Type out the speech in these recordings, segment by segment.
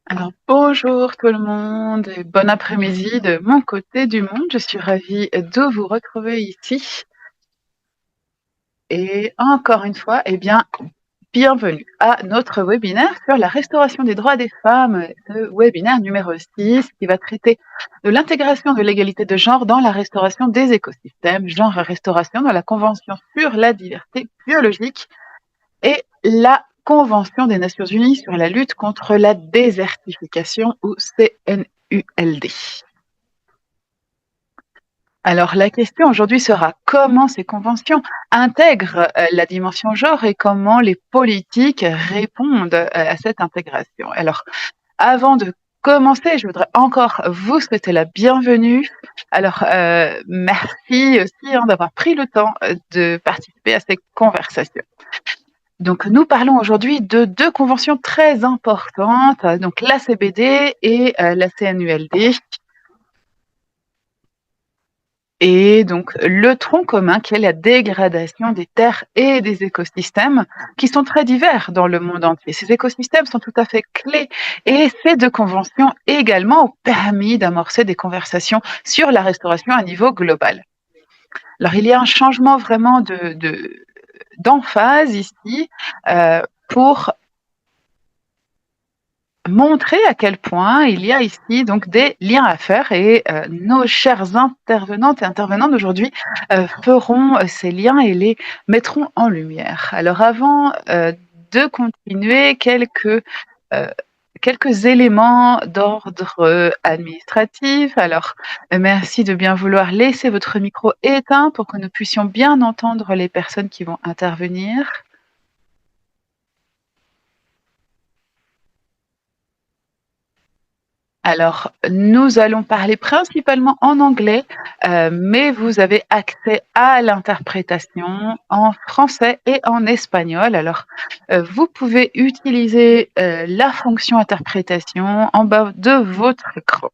Alors, bonjour tout le monde et bon après-midi de mon côté du monde. Je suis ravie de vous retrouver ici. Et encore une fois, bienvenue à notre webinaire sur la restauration des droits des femmes, le webinaire numéro 6 qui va traiter de l'intégration de l'égalité de genre dans la restauration des écosystèmes, genre et restauration dans la Convention sur la diversité biologique et la Convention des Nations Unies sur la lutte contre la désertification ou CNULD. Alors la question aujourd'hui sera comment ces conventions intègrent la dimension genre et comment les politiques répondent à cette intégration. Alors avant de commencer, je voudrais encore vous souhaiter la bienvenue. Alors merci aussi d'avoir pris le temps de participer à ces conversations. Donc, nous parlons aujourd'hui de deux conventions très importantes, donc la CBD et la CNULD. Et donc, le tronc commun qui est la dégradation des terres et des écosystèmes qui sont très divers dans le monde entier. Ces écosystèmes sont tout à fait clés et ces deux conventions également ont permis d'amorcer des conversations sur la restauration à niveau global. Alors, il y a un changement vraiment d'emphase ici pour montrer à quel point il y a ici donc des liens à faire et nos chères intervenantes et intervenants d'aujourd'hui feront ces liens et les mettront en lumière. Alors avant de continuer, quelques éléments d'ordre administratif. Alors, merci de bien vouloir laisser votre micro éteint pour que nous puissions bien entendre les personnes qui vont intervenir. Alors, nous allons parler principalement en anglais, mais vous avez accès à l'interprétation en français et en espagnol. Alors, vous pouvez utiliser la fonction interprétation en bas de votre écran.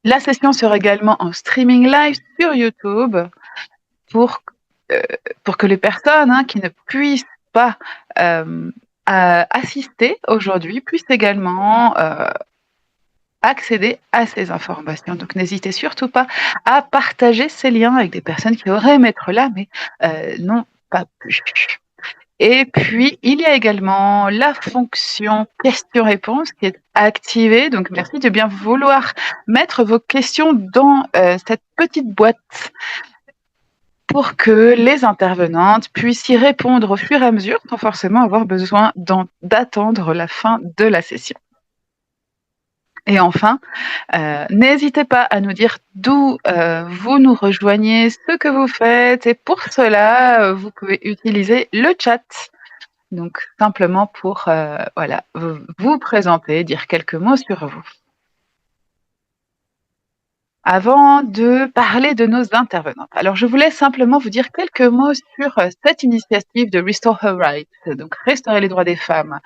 La session sera également en streaming live sur YouTube pour que les personnes qui ne puissent pas assister aujourd'hui puissent également accéder à ces informations. Donc n'hésitez surtout pas à partager ces liens avec des personnes qui auraient aimé être là, mais n'ont pas pu. Et puis, il y a également la fonction questions-réponses qui est activée. Donc, merci de bien vouloir mettre vos questions dans cette petite boîte pour que les intervenantes puissent y répondre au fur et à mesure, sans forcément avoir besoin d'attendre la fin de la session. Et enfin, n'hésitez pas à nous dire d'où vous nous rejoignez, ce que vous faites. Et pour cela, vous pouvez utiliser le chat. Donc, simplement pour vous présenter, dire quelques mots sur vous. Avant de parler de nos intervenantes, alors je voulais simplement vous dire quelques mots sur cette initiative de Restore Her Rights, donc restaurer les droits des femmes.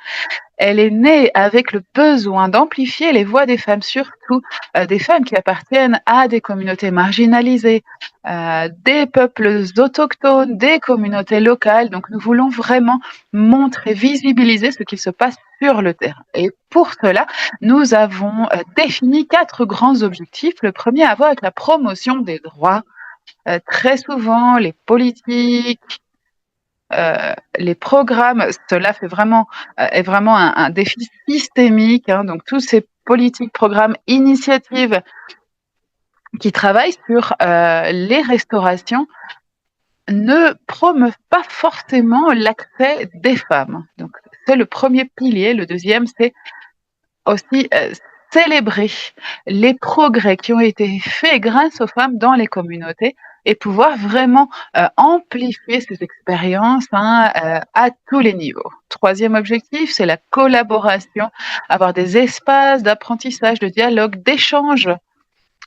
Elle est née avec le besoin d'amplifier les voix des femmes, surtout des femmes qui appartiennent à des communautés marginalisées, des peuples autochtones, des communautés locales. Donc nous voulons vraiment montrer, visibiliser ce qui se passe sur le terrain. Et pour cela, nous avons défini 4 grands objectifs. Le premier à voir avec la promotion des droits. Très souvent, les politiques, les programmes, cela est vraiment un défi systémique. Donc tous ces politiques, programmes, initiatives qui travaillent sur les restaurations ne promeuvent pas forcément l'accès des femmes. Donc c'est le premier pilier. Le deuxième, c'est aussi célébrer les progrès qui ont été faits grâce aux femmes dans les communautés et pouvoir vraiment amplifier ces expériences à tous les niveaux. Troisième objectif, c'est la collaboration, avoir des espaces d'apprentissage, de dialogue, d'échange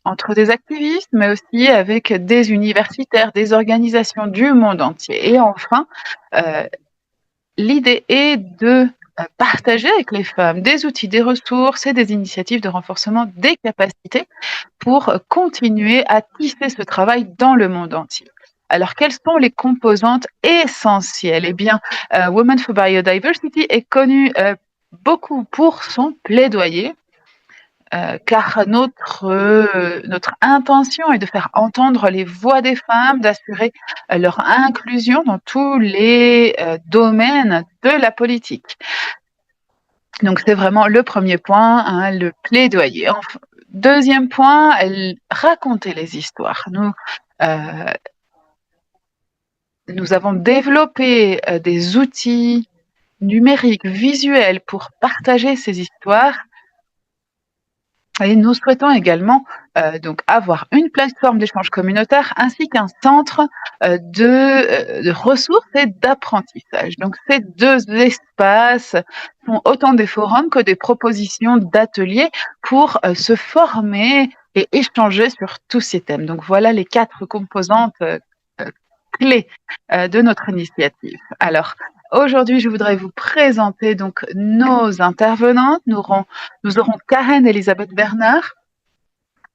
entre des activistes, mais aussi avec des universitaires, des organisations du monde entier. Et enfin, l'idée est de partager avec les femmes des outils, des ressources et des initiatives de renforcement des capacités pour continuer à tisser ce travail dans le monde entier. Alors, quelles sont les composantes essentielles? Eh bien, Women for Biodiversity est connue beaucoup pour son plaidoyer, car notre intention est de faire entendre les voix des femmes, d'assurer leur inclusion dans tous les domaines de la politique. Donc c'est vraiment le premier point, hein, le plaidoyer. Enfin, deuxième point, raconter les histoires. Nous avons développé des outils numériques, visuels pour partager ces histoires. Et nous souhaitons également donc avoir une plateforme d'échange communautaire ainsi qu'un centre de ressources et d'apprentissage. Donc ces deux espaces sont autant des forums que des propositions d'ateliers pour se former et échanger sur tous ces thèmes. Donc voilà les 4 composantes clés de notre initiative. Alors, aujourd'hui, je voudrais vous présenter donc nos intervenantes. Nous aurons Karen Elisabeth Bernard,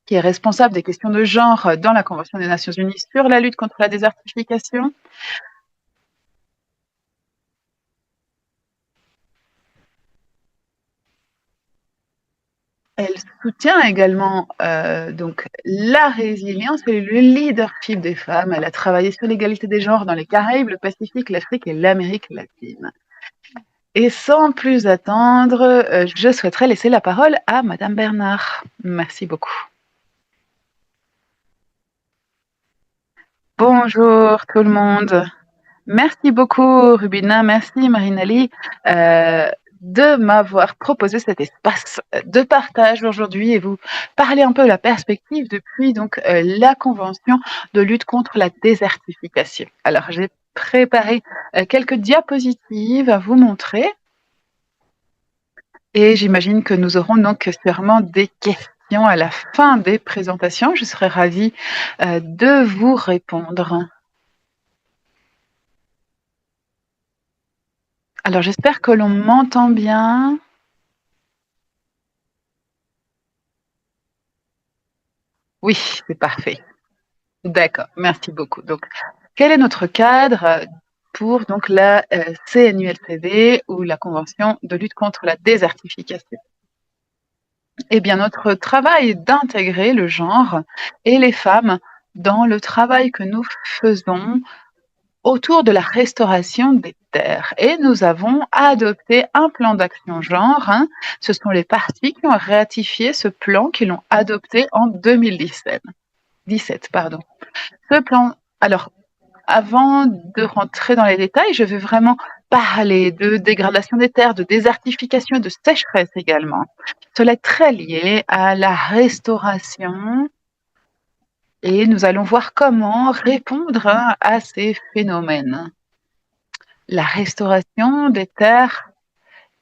qui est responsable des questions de genre dans la Convention des Nations Unies sur la lutte contre la désertification. Elle soutient également donc la résilience et le leadership des femmes. Elle a travaillé sur l'égalité des genres dans les Caraïbes, le Pacifique, l'Afrique et l'Amérique latine. Et sans plus attendre, je souhaiterais laisser la parole à Madame Bernard. Merci beaucoup. Bonjour tout le monde. Merci beaucoup Rubina, merci Marinali de m'avoir proposé cet espace de partage aujourd'hui et vous parler un peu de la perspective depuis donc la Convention de lutte contre la désertification. Alors j'ai préparé quelques diapositives à vous montrer et j'imagine que nous aurons donc sûrement des questions à la fin des présentations. Je serai ravie de vous répondre. Alors j'espère que l'on m'entend bien. Oui, c'est parfait. D'accord, merci beaucoup. Donc, quel est notre cadre pour donc la CNULCD ou la Convention de lutte contre la désertification? Eh bien, notre travail est d'intégrer le genre et les femmes dans le travail que nous faisons autour de la restauration des terres. Et nous avons adopté un plan d'action genre. Hein. Ce sont les parties qui ont ratifié ce plan, qui l'ont adopté en 2017. Pardon. Ce plan, alors, avant de rentrer dans les détails, je vais vraiment parler de dégradation des terres, de désertification et de sécheresse également. Cela est très lié à la restauration et nous allons voir comment répondre à ces phénomènes. La restauration des terres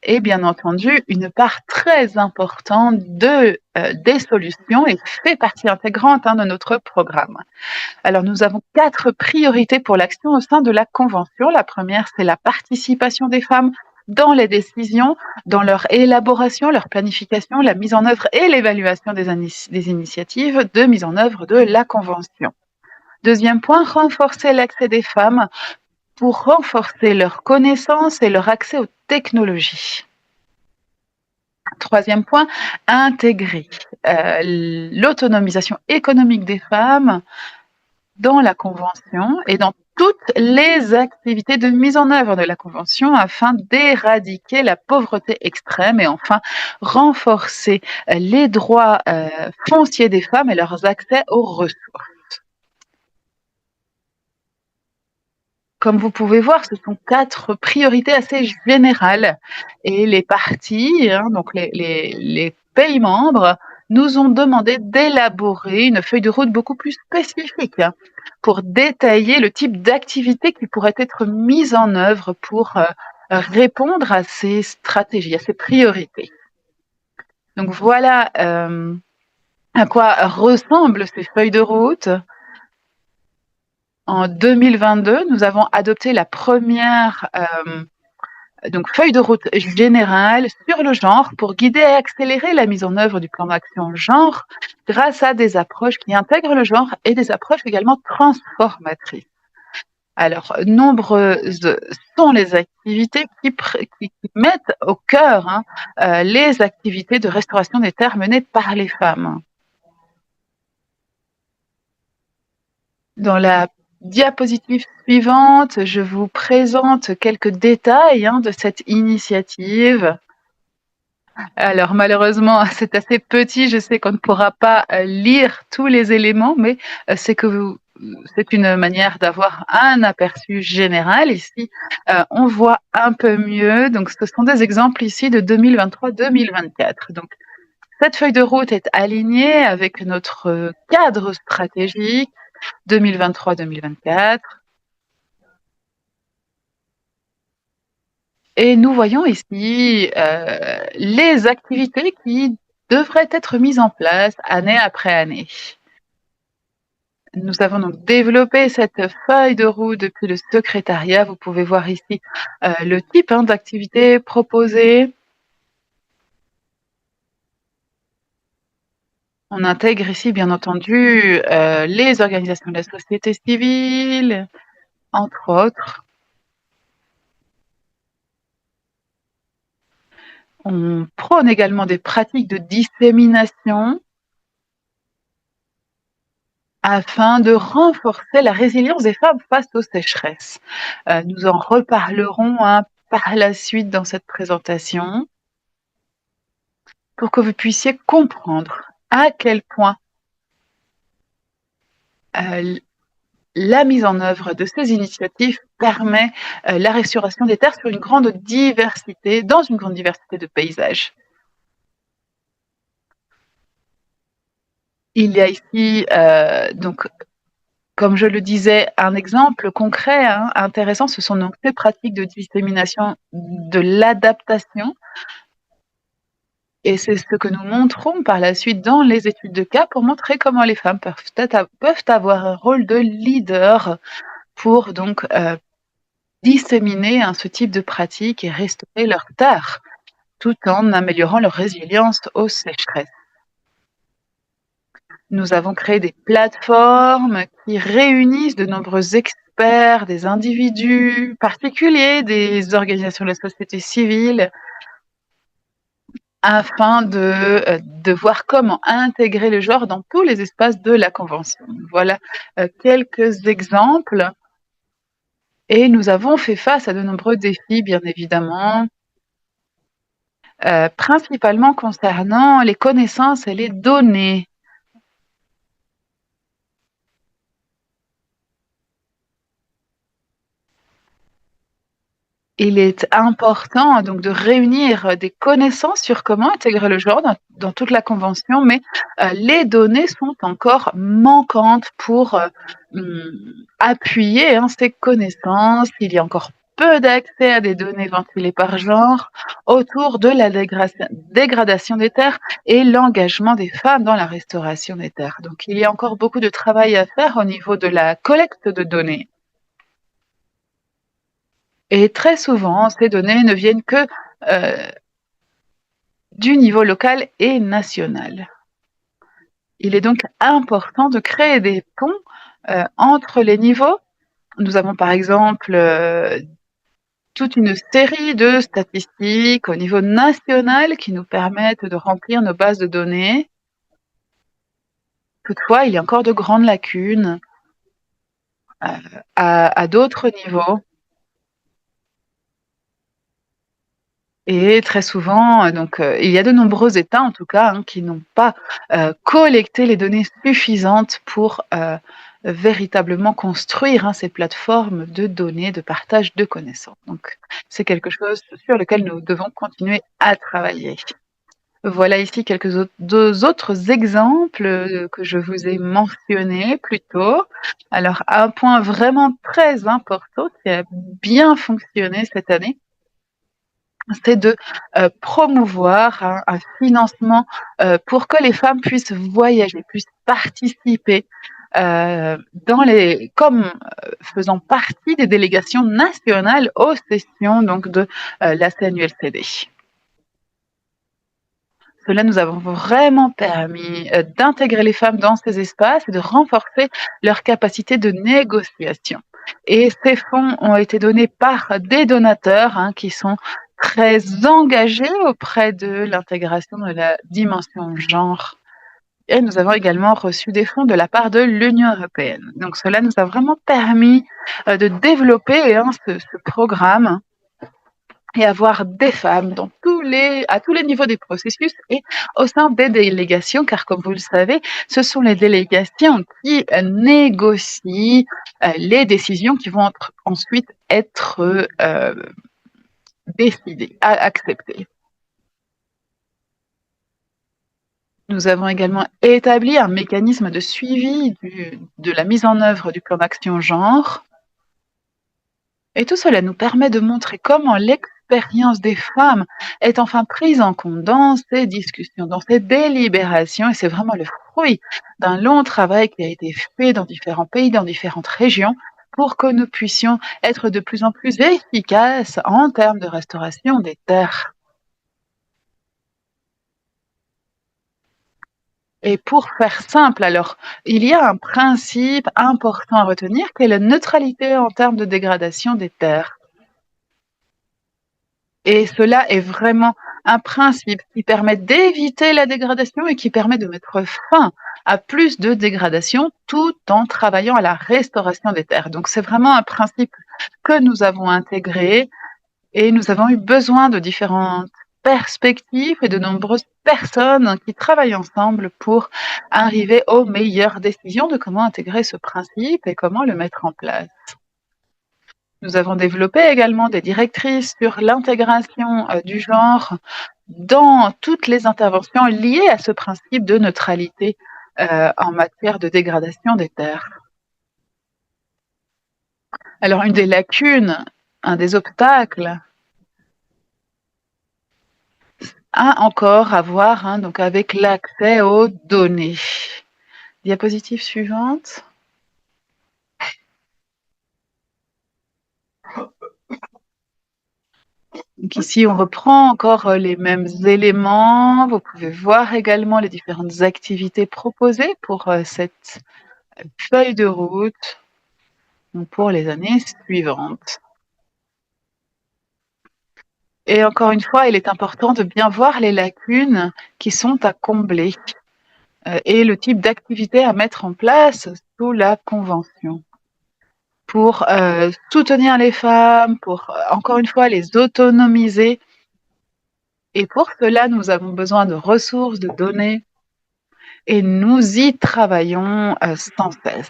est bien entendu une part très importante des solutions et fait partie intégrante de notre programme. Alors, nous avons 4 priorités pour l'action au sein de la Convention. La première, c'est la participation des femmes dans les décisions, dans leur élaboration, leur planification, la mise en œuvre et l'évaluation des initiatives de mise en œuvre de la Convention. Deuxième point, renforcer l'accès des femmes pour renforcer leurs connaissances et leur accès aux technologies. Troisième point, intégrer l'autonomisation économique des femmes dans la Convention et dans toutes les activités de mise en œuvre de la Convention afin d'éradiquer la pauvreté extrême et enfin renforcer les droits fonciers des femmes et leurs accès aux ressources. Comme vous pouvez voir, ce sont 4 priorités assez générales et les parties, donc les pays membres, nous ont demandé d'élaborer une feuille de route beaucoup plus spécifique pour détailler le type d'activité qui pourrait être mise en œuvre pour répondre à ces stratégies, à ces priorités. Donc voilà à quoi ressemblent ces feuilles de route. En 2022, nous avons adopté la première donc feuille de route générale sur le genre pour guider et accélérer la mise en œuvre du plan d'action genre grâce à des approches qui intègrent le genre et des approches également transformatrices. Alors, nombreuses sont les activités qui mettent au cœur, hein, les activités de restauration des terres menées par les femmes. Dans la diapositive suivante, je vous présente quelques détails, hein, de cette initiative. Alors malheureusement, c'est assez petit, je sais qu'on ne pourra pas lire tous les éléments, mais c'est une manière d'avoir un aperçu général. Ici, on voit un peu mieux. Donc, ce sont des exemples ici de 2023-2024. Donc, cette feuille de route est alignée avec notre cadre stratégique 2023-2024. Et nous voyons ici les activités qui devraient être mises en place année après année. Nous avons donc développé cette feuille de route depuis le secrétariat. Vous pouvez voir ici le type, hein, d'activité proposée. On intègre ici, bien entendu, les organisations de la société civile, entre autres. On prône également des pratiques de dissémination afin de renforcer la résilience des femmes face aux sécheresses. Nous en reparlerons, hein, par la suite dans cette présentation pour que vous puissiez comprendre à quel point la mise en œuvre de ces initiatives permet la restauration des terres sur une grande diversité, dans une grande diversité de paysages. Il y a ici, donc, comme je le disais, un exemple concret, hein, intéressant, ce sont donc ces pratiques de dissémination de l'adaptation. Et c'est ce que nous montrons par la suite dans les études de cas pour montrer comment les femmes peuvent avoir un rôle de leader pour donc disséminer, hein, ce type de pratique et restaurer leurs terres, tout en améliorant leur résilience aux sécheresses. Nous avons créé des plateformes qui réunissent de nombreux experts, des individus particuliers, des organisations de la société civile, afin de voir comment intégrer le genre dans tous les espaces de la Convention. Voilà quelques exemples. Et nous avons fait face à de nombreux défis, bien évidemment, principalement concernant les connaissances et les données. Il est important donc de réunir des connaissances sur comment intégrer le genre dans toute la convention, mais les données sont encore manquantes pour appuyer, hein, ces connaissances. Il y a encore peu d'accès à des données ventilées par genre autour de la dégradation des terres et l'engagement des femmes dans la restauration des terres. Donc il y a encore beaucoup de travail à faire au niveau de la collecte de données. Et très souvent, ces données ne viennent que du niveau local et national. Il est donc important de créer des ponts entre les niveaux. Nous avons par exemple toute une série de statistiques au niveau national qui nous permettent de remplir nos bases de données. Toutefois, il y a encore de grandes lacunes à d'autres niveaux. Et très souvent, donc, il y a de nombreux États, en tout cas, hein, qui n'ont pas collecté les données suffisantes pour véritablement construire, hein, ces plateformes de données, de partage de connaissances. Donc, c'est quelque chose sur lequel nous devons continuer à travailler. Voilà ici deux autres exemples que je vous ai mentionnés plus tôt. Alors, un point vraiment très important qui a bien fonctionné cette année, c'est de promouvoir un financement pour que les femmes puissent voyager, puissent participer comme faisant partie des délégations nationales aux sessions donc de la CNULCD. Cela nous a vraiment permis d'intégrer les femmes dans ces espaces et de renforcer leur capacité de négociation. et ces fonds ont été donnés par des donateurs, hein, qui sont très engagés auprès de l'intégration de la dimension genre. Et nous avons également reçu des fonds de la part de l'Union européenne. Donc cela nous a vraiment permis de développer, hein, ce programme et avoir des femmes à tous les niveaux des processus et au sein des délégations, car comme vous le savez, ce sont les délégations qui négocient les décisions qui vont ensuite être décidées, acceptées. Nous avons également établi un mécanisme de suivi de la mise en œuvre du plan d'action genre. Et tout cela nous permet de montrer comment l'expérience des femmes est enfin prise en compte dans ces discussions, dans ces délibérations, et c'est vraiment le fruit d'un long travail qui a été fait dans différents pays, dans différentes régions, pour que nous puissions être de plus en plus efficaces en termes de restauration des terres. Et pour faire simple, alors, il y a un principe important à retenir qui est la neutralité en termes de dégradation des terres. Et cela est vraiment un principe qui permet d'éviter la dégradation et qui permet de mettre fin à plus de dégradation tout en travaillant à la restauration des terres. Donc c'est vraiment un principe que nous avons intégré et nous avons eu besoin de différentes perspectives et de nombreuses personnes qui travaillent ensemble pour arriver aux meilleures décisions de comment intégrer ce principe et comment le mettre en place. Nous avons développé également des directrices sur l'intégration du genre dans toutes les interventions liées à ce principe de neutralité en matière de dégradation des terres. Alors, une des lacunes, un des obstacles, a encore à voir, hein, donc avec l'accès aux données. Diapositive suivante. Donc ici, on reprend encore les mêmes éléments. Vous pouvez voir également les différentes activités proposées pour cette feuille de route pour les années suivantes. Et encore une fois, il est important de bien voir les lacunes qui sont à combler et le type d'activité à mettre en place sous la Convention pour soutenir les femmes, pour encore une fois les autonomiser. Et pour cela, nous avons besoin de ressources, de données, et nous y travaillons sans cesse.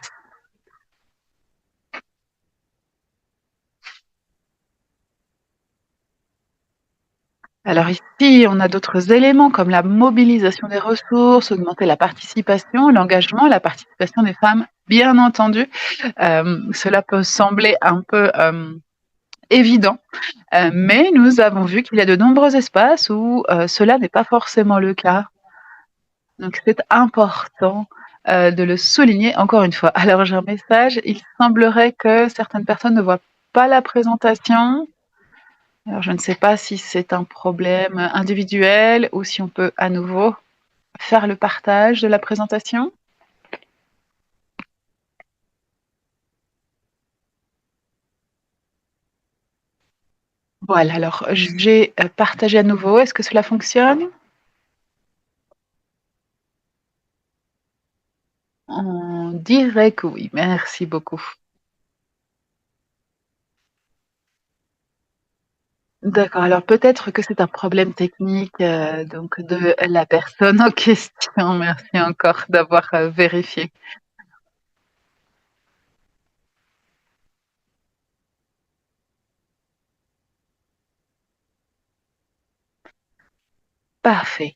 Alors ici, on a d'autres éléments comme la mobilisation des ressources, augmenter la participation, l'engagement, la participation des femmes, bien entendu. Cela peut sembler un peu évident, mais nous avons vu qu'il y a de nombreux espaces où cela n'est pas forcément le cas. Donc c'est important de le souligner encore une fois. Alors j'ai un message, il semblerait que certaines personnes ne voient pas la présentation. Alors je ne sais pas si c'est un problème individuel ou si on peut à nouveau faire le partage de la présentation. Voilà, alors j'ai partagé à nouveau. Est-ce que cela fonctionne? On dirait que oui. Merci beaucoup. D'accord, alors peut-être que c'est un problème technique donc de la personne en question. Merci encore d'avoir vérifié. Parfait.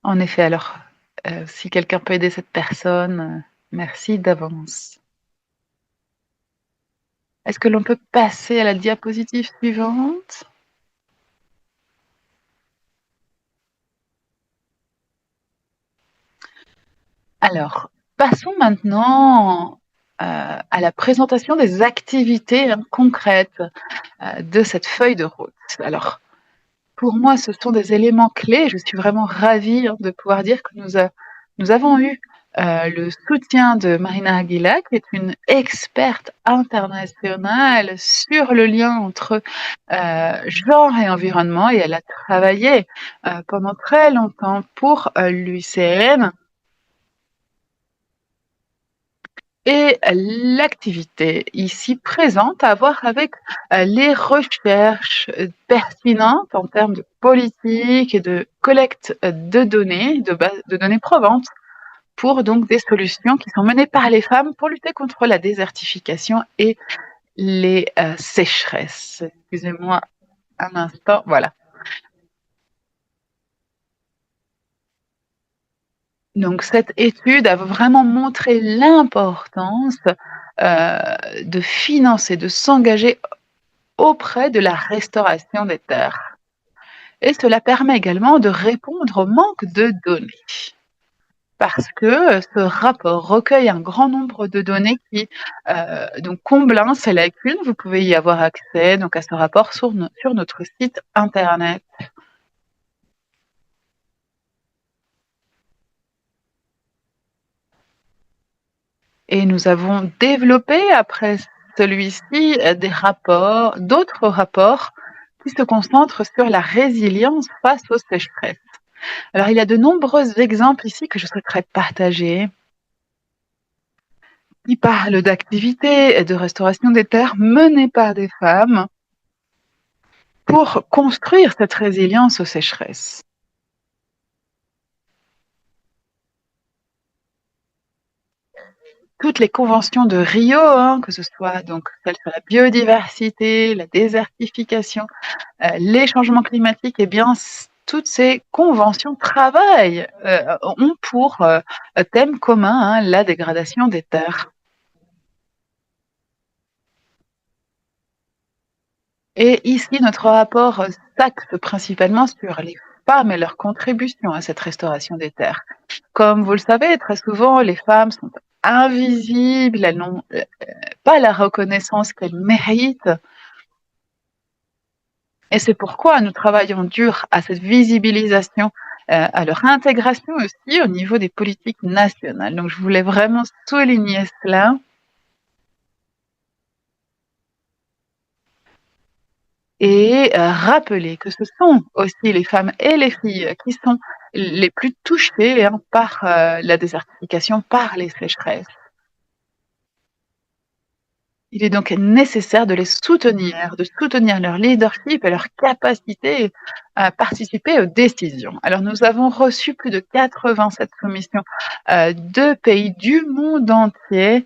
En effet, alors si quelqu'un peut aider cette personne, merci d'avance. Est-ce que l'on peut passer à la diapositive suivante? Alors, passons maintenant à la présentation des activités concrètes de cette feuille de route. Alors, pour moi, ce sont des éléments clés. Je suis vraiment ravie de pouvoir dire que nous avons eu le soutien de Marina Aguilar, qui est une experte internationale sur le lien entre genre et environnement, et elle a travaillé pendant très longtemps pour l'UICN. Et l'activité ici présente a à voir avec les recherches pertinentes en termes de politique et de collecte de données, de données probantes, pour donc des solutions qui sont menées par les femmes pour lutter contre la désertification et les sécheresses. Excusez-moi un instant, voilà. Donc cette étude a vraiment montré l'importance de financer, de s'engager auprès de la restauration des terres. Et cela permet également de répondre au manque de données. Parce que ce rapport recueille un grand nombre de données qui donc comble ces lacunes. Vous pouvez y avoir accès donc à ce rapport sur notre site internet. Et nous avons développé après celui-ci d'autres rapports qui se concentrent sur la résilience face aux sécheresses. Alors il y a de nombreux exemples ici que je souhaiterais partager qui parlent d'activités de restauration des terres menées par des femmes pour construire cette résilience aux sécheresses. Toutes les conventions de Rio, que ce soit donc celles sur la biodiversité, la désertification, les changements climatiques, eh bien, toutes ces conventions ont pour thème commun la dégradation des terres. Et ici, notre rapport s'axe principalement sur les femmes et leur contribution à cette restauration des terres. Comme vous le savez, très souvent, les femmes sont invisibles, elles n'ont pas la reconnaissance qu'elles méritent. Et c'est pourquoi nous travaillons dur à cette visibilisation, à leur intégration aussi au niveau des politiques nationales. Donc je voulais vraiment souligner cela. Et rappeler que ce sont aussi les femmes et les filles qui sont les plus touchées par la désertification, par les sécheresses. Il est donc nécessaire de les soutenir, de soutenir leur leadership et leur capacité à participer aux décisions. Alors nous avons reçu plus de 87 soumissions de pays du monde entier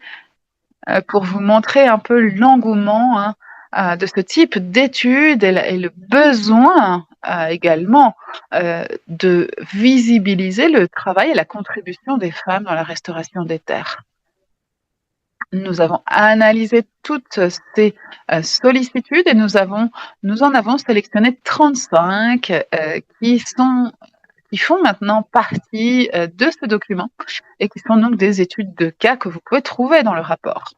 pour vous montrer un peu l'engouement de ce type d'études et le besoin également de visibiliser le travail et la contribution des femmes dans la restauration des terres. Nous avons analysé toutes ces sollicitudes et nous en avons sélectionné 35 qui font maintenant partie de ce document et qui sont donc des études de cas que vous pouvez trouver dans le rapport.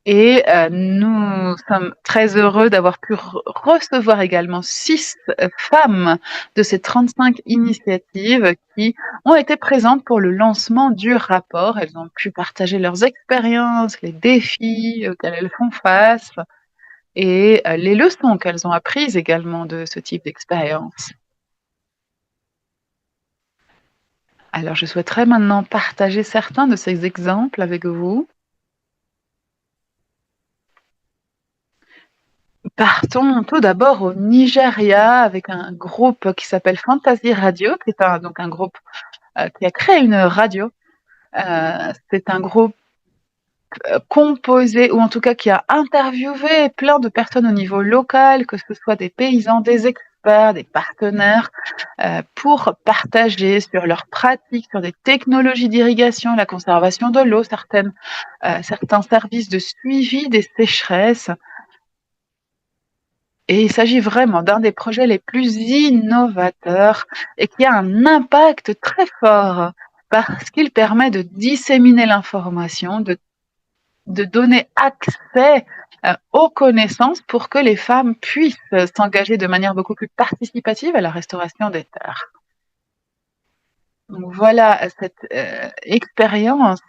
Et nous sommes très heureux d'avoir pu recevoir également 6 femmes de ces 35 initiatives qui ont été présentes pour le lancement du rapport. Elles ont pu partager leurs expériences, les défis auxquels elles font face et les leçons qu'elles ont apprises également de ce type d'expérience. Alors je souhaiterais maintenant partager certains de ces exemples avec vous. Partons tout d'abord au Nigeria avec un groupe qui s'appelle Fantasy Radio, qui est donc un groupe qui a créé une radio. C'est un groupe composé, ou en tout cas qui a interviewé plein de personnes au niveau local, que ce soit des paysans, des experts, des partenaires, pour partager sur leurs pratiques, sur des technologies d'irrigation, la conservation de l'eau, certains services de suivi des sécheresses. Et il s'agit vraiment d'un des projets les plus innovateurs et qui a un impact très fort parce qu'il permet de disséminer l'information, de donner accès aux connaissances pour que les femmes puissent s'engager de manière beaucoup plus participative à la restauration des terres. Donc voilà cette expérience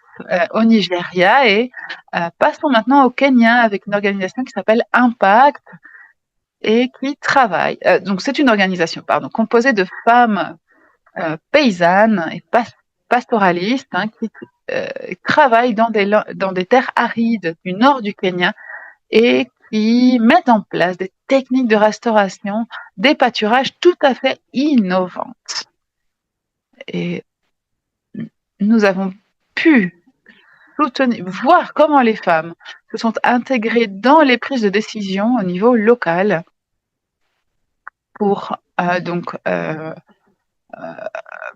au Nigeria et passons maintenant au Kenya avec une organisation qui s'appelle Impact et qui travaille. Donc c'est une organisation, pardon, composée de femmes paysannes et pastoralistes qui travaillent dans des terres arides du nord du Kenya et qui mettent en place des techniques de restauration, des pâturages tout à fait innovants. Et nous avons pu voir comment les femmes se sont intégrées dans les prises de décision au niveau local pour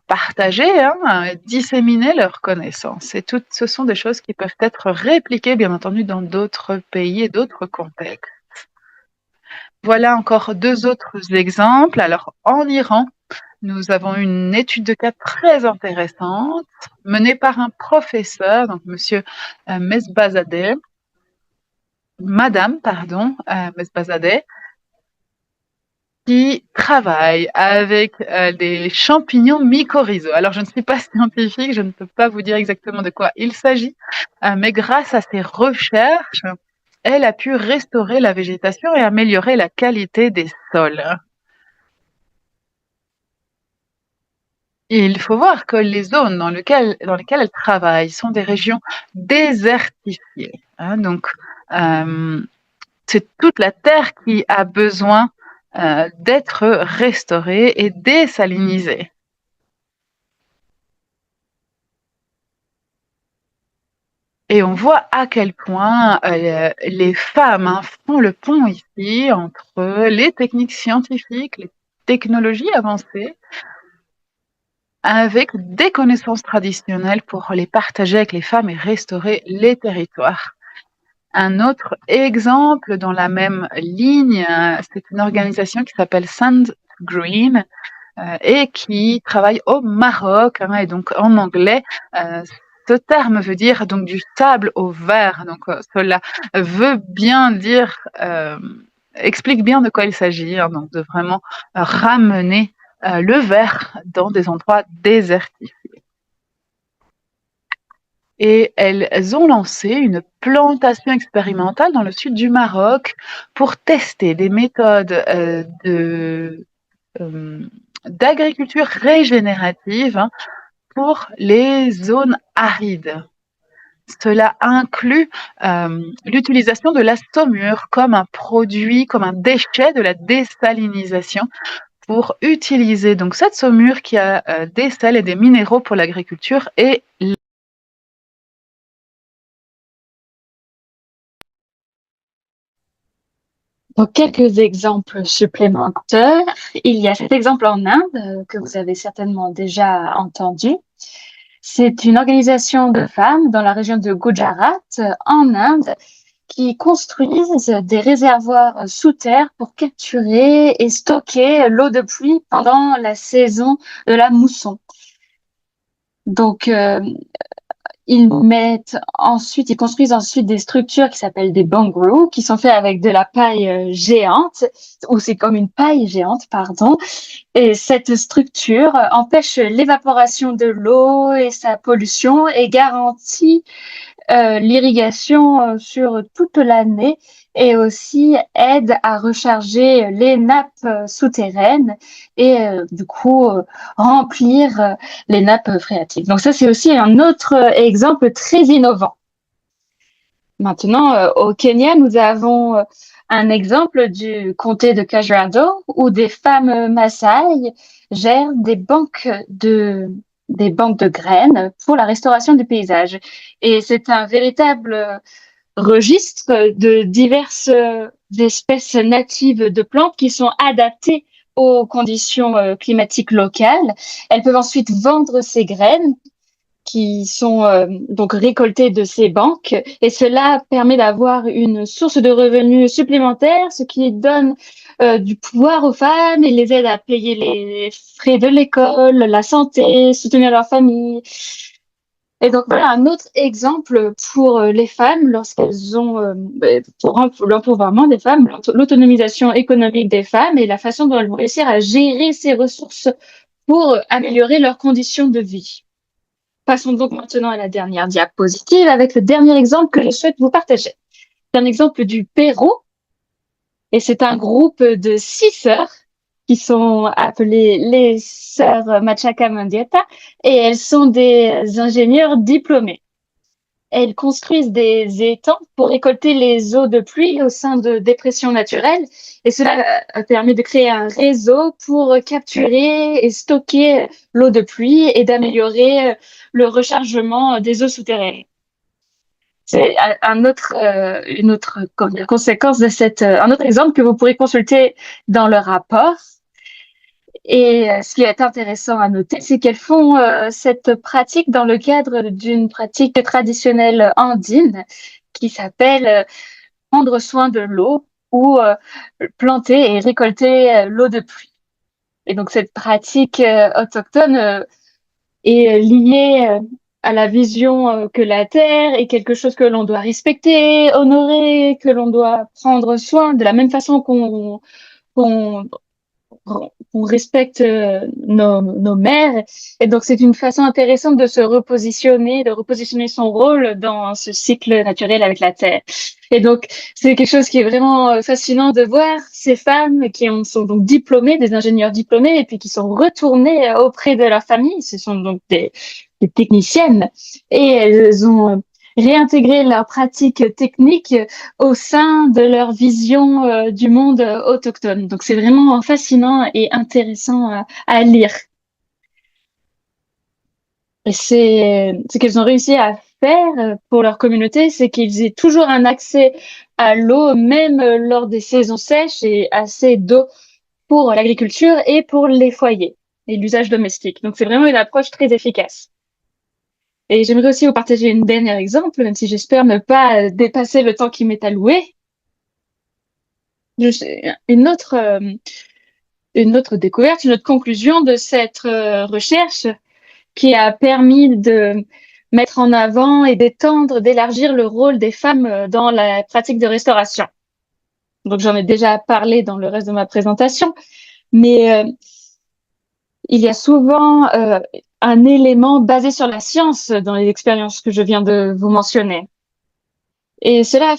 partager, disséminer leurs connaissances. Et toutes, ce sont des choses qui peuvent être répliquées, bien entendu, dans d'autres pays et d'autres contextes. Voilà encore deux autres exemples. Alors, en Iran, nous avons une étude de cas très intéressante menée par un professeur, donc Monsieur Mesbazadeh, Madame, pardon, Mesbazadeh, qui travaille avec des champignons mycorhizaux. Alors, je ne suis pas scientifique, je ne peux pas vous dire exactement de quoi il s'agit, mais grâce à ses recherches, elle a pu restaurer la végétation et améliorer la qualité des sols. Et il faut voir que les zones dans lesquelles elle travaille sont des régions désertifiées. Donc, c'est toute la terre qui a besoin d'être restaurée et désalinisée. Et on voit à quel point les femmes font le pont ici entre les techniques scientifiques, les technologies avancées, avec des connaissances traditionnelles pour les partager avec les femmes et restaurer les territoires. Un autre exemple dans la même ligne, c'est une organisation qui s'appelle Sand Green et qui travaille au Maroc. Et donc en anglais, ce terme veut dire donc du sable au vert. Donc cela veut bien dire, explique bien de quoi il s'agit. Donc de vraiment ramener le vert dans des endroits désertifiés. Et elles ont lancé une plantation expérimentale dans le sud du Maroc pour tester des méthodes d'agriculture régénérative pour les zones arides. Cela inclut l'utilisation de la saumure comme un produit, comme un déchet de la désalinisation pour utiliser donc cette saumure qui a des sels et des minéraux pour l'agriculture et Donc, quelques exemples supplémentaires. Il y a cet exemple en Inde que vous avez certainement déjà entendu. C'est une organisation de femmes dans la région de Gujarat, en Inde, qui construisent des réservoirs sous terre pour capturer et stocker l'eau de pluie pendant la saison de la mousson. Donc, ils construisent ensuite des structures qui s'appellent des bungalows, qui sont faits avec de la paille géante, ou c'est comme une paille géante, pardon. Et cette structure empêche l'évaporation de l'eau et sa pollution et garantit l'irrigation sur toute l'année et aussi aide à recharger les nappes souterraines et du coup remplir les nappes phréatiques. Donc ça, c'est aussi un autre exemple très innovant. Maintenant, au Kenya, nous avons un exemple du comté de Kajiado où des femmes Maasai gèrent des banques de graines pour la restauration du paysage. Et c'est un véritable registre de diverses espèces natives de plantes qui sont adaptées aux conditions climatiques locales. Elles peuvent ensuite vendre ces graines qui sont donc récoltées de ces banques et cela permet d'avoir une source de revenus supplémentaire, ce qui donne du pouvoir aux femmes et les aide à payer les frais de l'école, la santé, soutenir leur famille. Et donc voilà un autre exemple pour les femmes lorsqu'elles ont pour l'empouvoirment des femmes, l'autonomisation économique des femmes et la façon dont elles vont réussir à gérer ces ressources pour améliorer leurs conditions de vie. Passons donc maintenant à la dernière diapositive avec le dernier exemple que je souhaite vous partager. C'est un exemple du Pérou et c'est un groupe de 6 sœurs qui sont appelées les sœurs Machaca Mendieta et elles sont des ingénieurs diplômés. Elles construisent des étangs pour récolter les eaux de pluie au sein de dépressions naturelles et cela permet de créer un réseau pour capturer et stocker l'eau de pluie et d'améliorer le rechargement des eaux souterraines. C'est une autre conséquence de un autre exemple que vous pourrez consulter dans le rapport. Et ce qui est intéressant à noter, c'est qu'elles font cette pratique dans le cadre d'une pratique traditionnelle andine qui s'appelle prendre soin de l'eau ou planter et récolter l'eau de pluie. Et donc cette pratique autochtone est liée à la vision que la terre est quelque chose que l'on doit respecter, honorer, que l'on doit prendre soin de la même façon qu'on on respecte nos mères. Et donc, c'est une façon intéressante de se repositionner, de repositionner son rôle dans ce cycle naturel avec la Terre. Et donc, c'est quelque chose qui est vraiment fascinant de voir ces femmes qui sont donc diplômées, des ingénieurs diplômés, et puis qui sont retournées auprès de leur famille. Ce sont donc des techniciennes. Et elles ont réintégrer leurs pratiques techniques au sein de leur vision du monde autochtone. Donc c'est vraiment fascinant et intéressant à lire. Et c'est ce qu'elles ont réussi à faire pour leur communauté, c'est qu'ils aient toujours un accès à l'eau, même lors des saisons sèches, et assez d'eau pour l'agriculture et pour les foyers et l'usage domestique. Donc c'est vraiment une approche très efficace. Et j'aimerais aussi vous partager un dernier exemple, même si j'espère ne pas dépasser le temps qui m'est alloué. Une autre découverte, une autre conclusion de cette recherche qui a permis de mettre en avant et d'étendre, d'élargir le rôle des femmes dans la pratique de restauration. Donc j'en ai déjà parlé dans le reste de ma présentation, mais il y a souvent un élément basé sur la science dans les expériences que je viens de vous mentionner. Et cela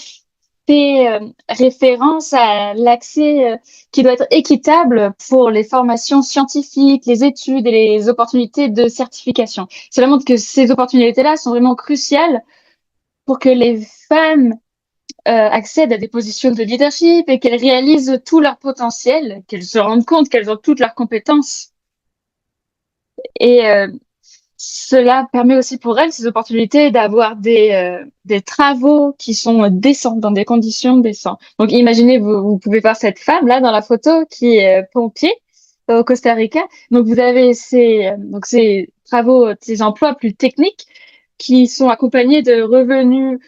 fait référence à l'accès qui doit être équitable pour les formations scientifiques, les études et les opportunités de certification. Cela montre que ces opportunités-là sont vraiment cruciales pour que les femmes accèdent à des positions de leadership et qu'elles réalisent tout leur potentiel, qu'elles se rendent compte qu'elles ont toutes leurs compétences. Et cela permet aussi pour elles, ces opportunités, d'avoir des travaux qui sont décents, dans des conditions décentes. Donc, imaginez, vous pouvez voir cette femme-là dans la photo qui est pompier au Costa Rica. Donc, vous avez ces travaux, ces emplois plus techniques qui sont accompagnés de revenus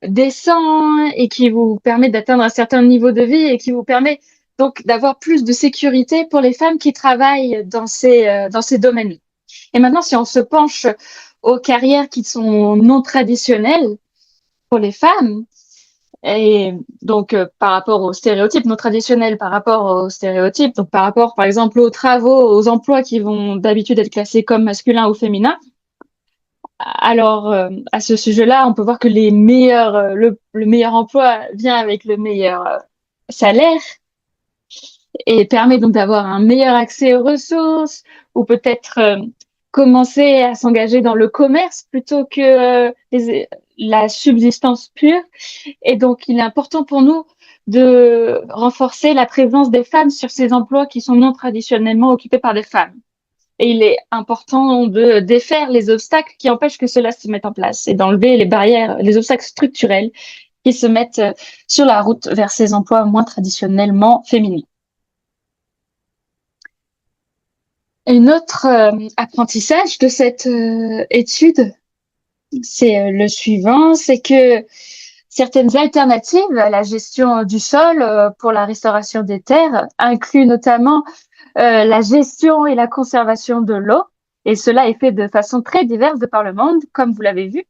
décents et qui vous permettent d'atteindre un certain niveau de vie et qui vous permet donc d'avoir plus de sécurité pour les femmes qui travaillent dans ces domaines. Et maintenant, si on se penche aux carrières qui sont non traditionnelles pour les femmes, et donc par rapport aux stéréotypes, non traditionnels par rapport aux stéréotypes, donc par rapport par exemple aux travaux, aux emplois qui vont d'habitude être classés comme masculins ou féminins, alors à ce sujet-là, on peut voir que le meilleur emploi vient avec le meilleur salaire et permet donc d'avoir un meilleur accès aux ressources ou peut-être commencer à s'engager dans le commerce plutôt que la subsistance pure. Et donc, il est important pour nous de renforcer la présence des femmes sur ces emplois qui sont non traditionnellement occupés par des femmes. Et il est important de défaire les obstacles qui empêchent que cela se mette en place et d'enlever les barrières, les obstacles structurels qui se mettent sur la route vers ces emplois moins traditionnellement féminins. Un autre apprentissage de cette étude, c'est le suivant, c'est que certaines alternatives à la gestion du sol pour la restauration des terres incluent notamment la gestion et la conservation de l'eau, et cela est fait de façon très diverse de par le monde, comme vous l'avez vu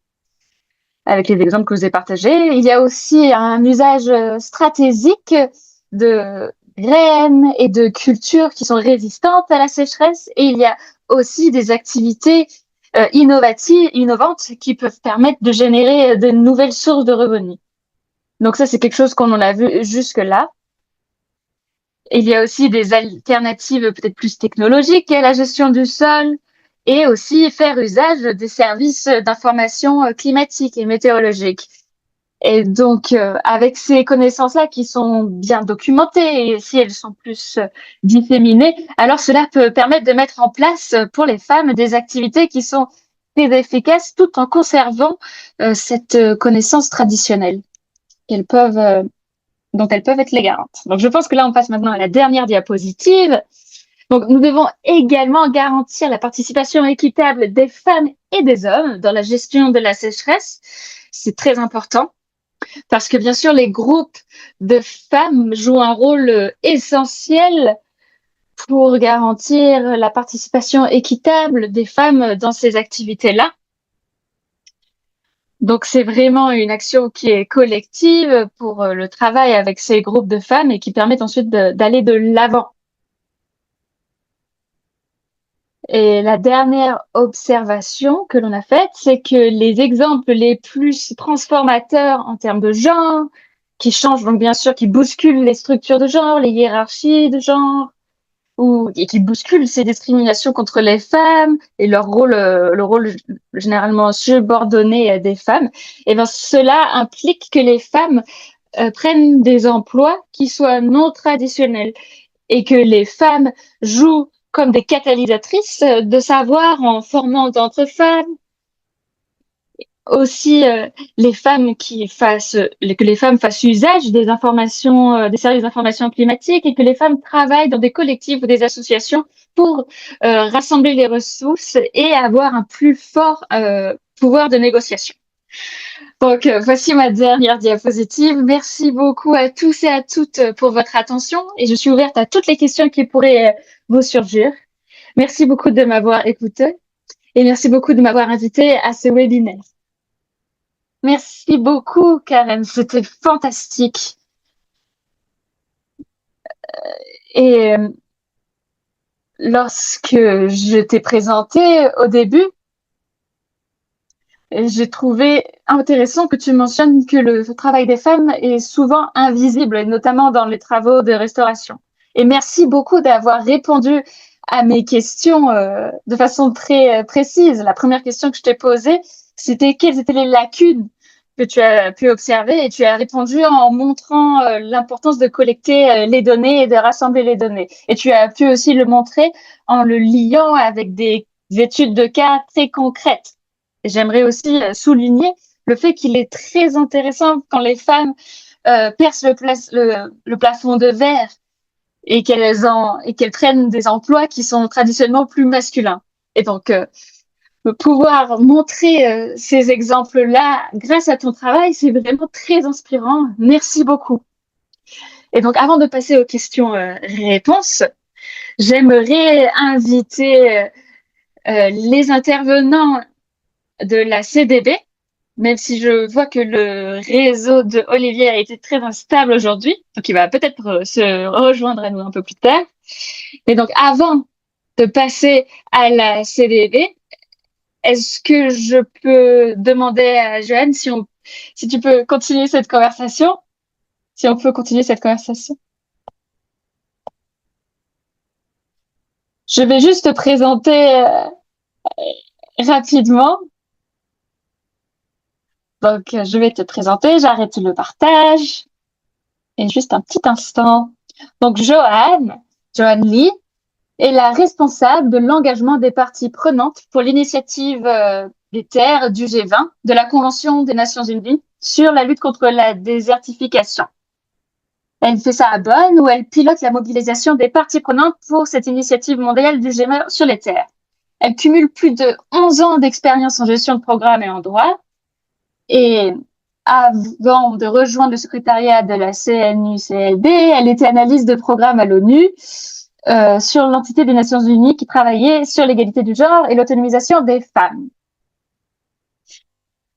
avec les exemples que je vous ai partagés. Il y a aussi un usage stratégique de graines et de cultures qui sont résistantes à la sécheresse, et il y a aussi des activités innovantes qui peuvent permettre de générer de nouvelles sources de revenus. Donc ça, c'est quelque chose qu'on en a vu jusque-là. Il y a aussi des alternatives peut-être plus technologiques à la gestion du sol et aussi faire usage des services d'information climatique et météorologique. Et donc, avec ces connaissances-là qui sont bien documentées et si elles sont plus disséminées, alors cela peut permettre de mettre en place pour les femmes des activités qui sont très efficaces tout en conservant cette connaissance traditionnelle qu'elles peuvent dont elles peuvent être les garantes. Donc, je pense que là, on passe maintenant à la dernière diapositive. Donc, nous devons également garantir la participation équitable des femmes et des hommes dans la gestion de la sécheresse. C'est très important parce que, bien sûr, les groupes de femmes jouent un rôle essentiel pour garantir la participation équitable des femmes dans ces activités-là. Donc, c'est vraiment une action qui est collective pour le travail avec ces groupes de femmes et qui permettent ensuite d'aller de l'avant. Et la dernière observation que l'on a faite, c'est que les exemples les plus transformateurs en termes de genre, qui changent donc bien sûr, qui bousculent les structures de genre, les hiérarchies de genre, et qui bousculent ces discriminations contre les femmes et leur rôle, le rôle généralement subordonné des femmes, et ben cela implique que les femmes prennent des emplois qui soient non traditionnels et que les femmes jouent comme des catalysatrices de savoir en formant d'entre femmes. Aussi, les femmes que les femmes fassent usage des informations, des services d'information climatique et que les femmes travaillent dans des collectifs ou des associations pour rassembler les ressources et avoir un plus fort pouvoir de négociation. Donc, voici ma dernière diapositive. Merci beaucoup à tous et à toutes pour votre attention et je suis ouverte à toutes les questions qui pourraient vous surgir. Merci beaucoup de m'avoir écouté et merci beaucoup de m'avoir invité à ce webinaire. Merci beaucoup, Karen. C'était fantastique. Et lorsque je t'ai présenté au début, j'ai trouvé intéressant que tu mentionnes que le travail des femmes est souvent invisible, notamment dans les travaux de restauration. Et merci beaucoup d'avoir répondu à mes questions de façon très précise. La première question que je t'ai posée, c'était quelles étaient les lacunes que tu as pu observer et tu as répondu en montrant l'importance de collecter les données et de rassembler les données. Et tu as pu aussi le montrer en le liant avec des études de cas très concrètes. J'aimerais aussi souligner le fait qu'il est très intéressant quand les femmes percent le plafond de verre et qu'elles prennent des emplois qui sont traditionnellement plus masculins. Et donc, pouvoir montrer ces exemples-là grâce à ton travail, c'est vraiment très inspirant. Merci beaucoup. Et donc, avant de passer aux questions-réponses, j'aimerais inviter les intervenants de la CDB, même si je vois que le réseau de Olivier a été très instable aujourd'hui, donc il va peut-être se rejoindre à nous un peu plus tard. Et donc, avant de passer à la CDB, est-ce que je peux demander à Joanne si tu peux continuer cette conversation? Si on peut continuer cette conversation. Je vais juste te présenter rapidement. Donc, je vais te présenter, j'arrête le partage. Et juste un petit instant. Donc, Joanne Lee, est la responsable de l'engagement des parties prenantes pour l'initiative des terres du G20 de la Convention des Nations Unies sur la lutte contre la désertification. Elle fait ça à Bonn, où elle pilote la mobilisation des parties prenantes pour cette initiative mondiale du G20 sur les terres. Elle cumule plus de 11 ans d'expérience en gestion de programme et en droit. Et avant de rejoindre le secrétariat de la CNUCLD, elle était analyste de programme à l'ONU sur l'entité des Nations Unies qui travaillait sur l'égalité du genre et l'autonomisation des femmes.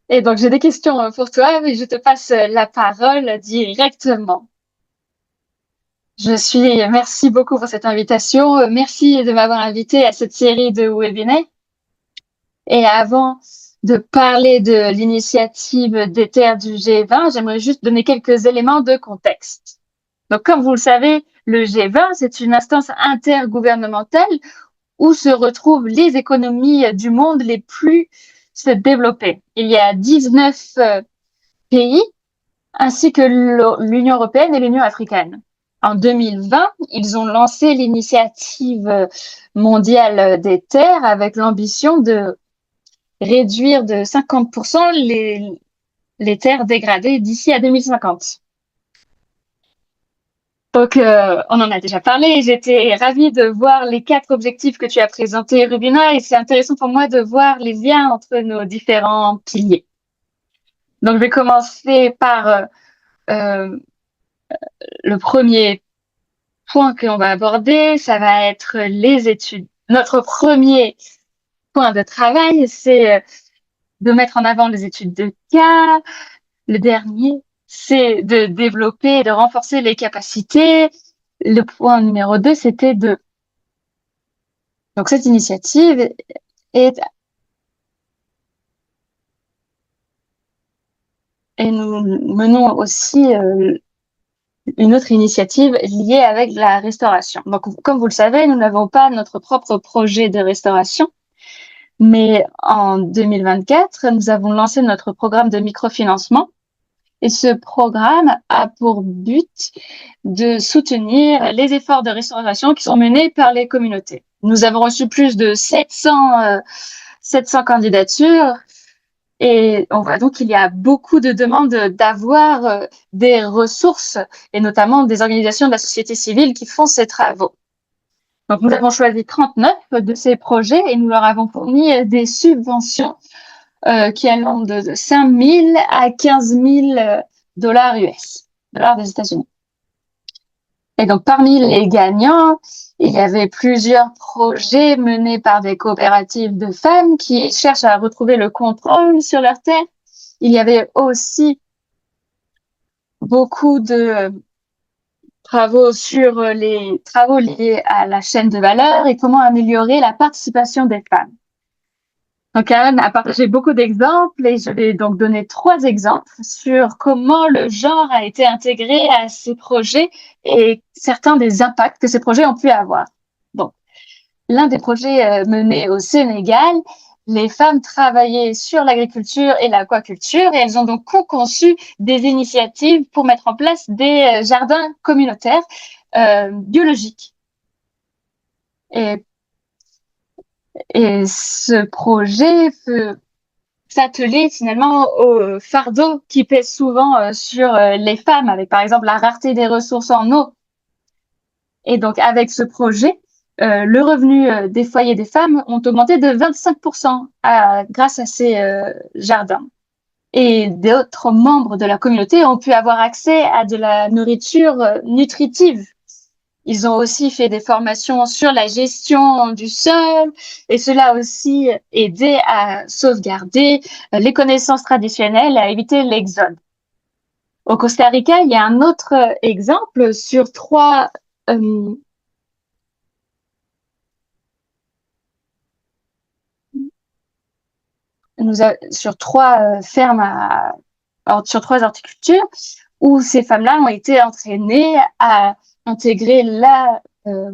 Et donc, j'ai des questions pour toi, mais je te passe la parole directement. Merci beaucoup pour cette invitation. Merci de m'avoir invité à cette série de webinaires. Et avant de parler de l'initiative des terres du G20, j'aimerais juste donner quelques éléments de contexte. Donc, comme vous le savez, le G20, c'est une instance intergouvernementale où se retrouvent les économies du monde les plus développées. Il y a 19 pays, ainsi que l'Union européenne et l'Union africaine. En 2020, ils ont lancé l'initiative mondiale des terres avec l'ambition de réduire de 50% les terres dégradées d'ici à 2050. Donc, on en a déjà parlé. J'étais ravie de voir les 4 objectifs que tu as présentés, Rubina, et c'est intéressant pour moi de voir les liens entre nos différents piliers. Donc, je vais commencer par le premier point que l'on va aborder. Ça va être les études. Notre premier point de travail, c'est de mettre en avant les études de cas. Le dernier, c'est de développer et de renforcer les capacités. Le point numéro 2, c'était de... Donc, cette initiative est... Et nous menons aussi une autre initiative liée avec la restauration. Donc, comme vous le savez, nous n'avons pas notre propre projet de restauration, mais en 2024, nous avons lancé notre programme de microfinancement. Et ce programme a pour but de soutenir les efforts de restauration qui sont menés par les communautés. Nous avons reçu plus de 700 candidatures et on voit donc qu'il y a beaucoup de demandes d'avoir des ressources et notamment des organisations de la société civile qui font ces travaux. Donc, nous avons choisi 39 de ces projets et nous leur avons fourni des subventions qui allant de 5 000 à 15 000 dollars US, dollars des États-Unis. Et donc, parmi les gagnants, il y avait plusieurs projets menés par des coopératives de femmes qui cherchent à retrouver le contrôle sur leur terre. Il y avait aussi beaucoup de travaux sur les travaux liés à la chaîne de valeur et comment améliorer la participation des femmes. Donc, Karen a partagé beaucoup d'exemples et je vais donc donner 3 exemples sur comment le genre a été intégré à ces projets et certains des impacts que ces projets ont pu avoir. Donc, l'un des projets menés au Sénégal, les femmes travaillaient sur l'agriculture et l'aquaculture et elles ont donc conçu des initiatives pour mettre en place des jardins communautaires biologiques. Et ce projet s'atteler finalement au fardeau qui pèse souvent sur les femmes, avec par exemple la rareté des ressources en eau. Et donc avec ce projet, le revenu des foyers des femmes ont augmenté de 25% grâce à ces jardins. Et d'autres membres de la communauté ont pu avoir accès à de la nourriture nutritive. Ils ont aussi fait des formations sur la gestion du sol et cela a aussi aidé à sauvegarder les connaissances traditionnelles et à éviter l'exode. Au Costa Rica, il y a un autre exemple sur 3 fermes sur 3 horticultures où ces femmes-là ont été entraînées à intégrer la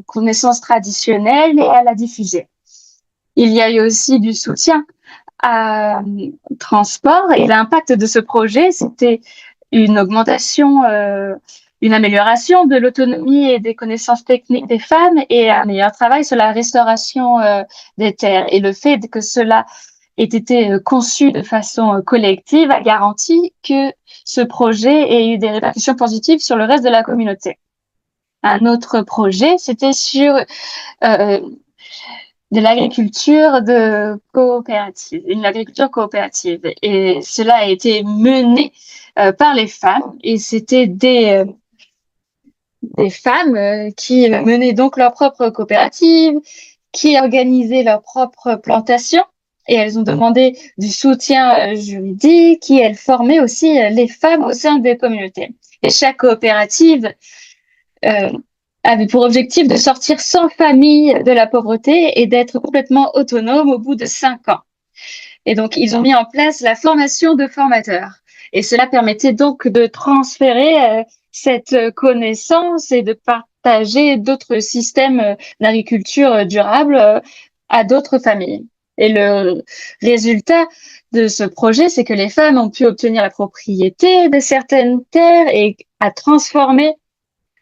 connaissance traditionnelle et à la diffuser. Il y a eu aussi du soutien à transport et l'impact de ce projet, c'était une augmentation, une amélioration de l'autonomie et des connaissances techniques des femmes et un meilleur travail sur la restauration des terres. Et le fait que cela ait été conçu de façon collective a garanti que ce projet ait eu des répercussions positives sur le reste de la communauté. Un autre projet, c'était sur de l'agriculture coopérative, une agriculture coopérative. Et cela a été mené par les femmes et c'était des femmes qui menaient donc leur propre coopérative, qui organisaient leur propre plantation et elles ont demandé du soutien juridique et elles formaient aussi les femmes au sein des communautés. Et chaque coopérative avait pour objectif de sortir 100 familles de la pauvreté et d'être complètement autonome au bout de 5 ans. Et donc, ils ont mis en place la formation de formateurs. Et cela permettait donc de transférer cette connaissance et de partager d'autres systèmes d'agriculture durable à d'autres familles. Et le résultat de ce projet, c'est que les femmes ont pu obtenir la propriété de certaines terres et à transformer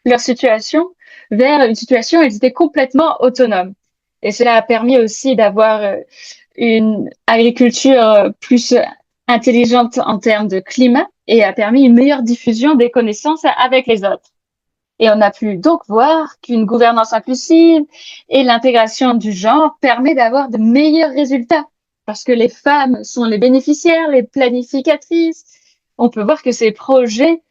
leur situation vers une situation où elles étaient complètement autonomes. Et cela a permis aussi d'avoir une agriculture plus intelligente en termes de climat et a permis une meilleure diffusion des connaissances avec les autres. Et on a pu donc voir qu'une gouvernance inclusive et l'intégration du genre permet d'avoir de meilleurs résultats parce que les femmes sont les bénéficiaires, les planificatrices. On peut voir que ces projets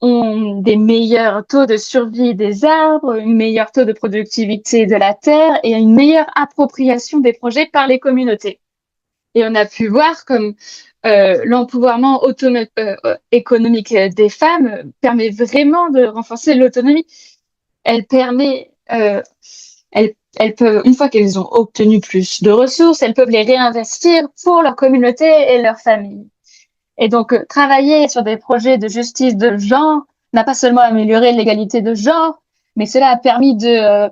ont des meilleurs taux de survie des arbres, un meilleur taux de productivité de la terre et une meilleure appropriation des projets par les communautés. Et on a pu voir comme l'empouvoirment économique des femmes permet vraiment de renforcer l'autonomie. Elle permet, elles peuvent, une fois qu'elles ont obtenu plus de ressources, elles peuvent les réinvestir pour leur communauté et leur famille. Et donc, travailler sur des projets de justice de genre n'a pas seulement amélioré l'égalité de genre, mais cela a permis de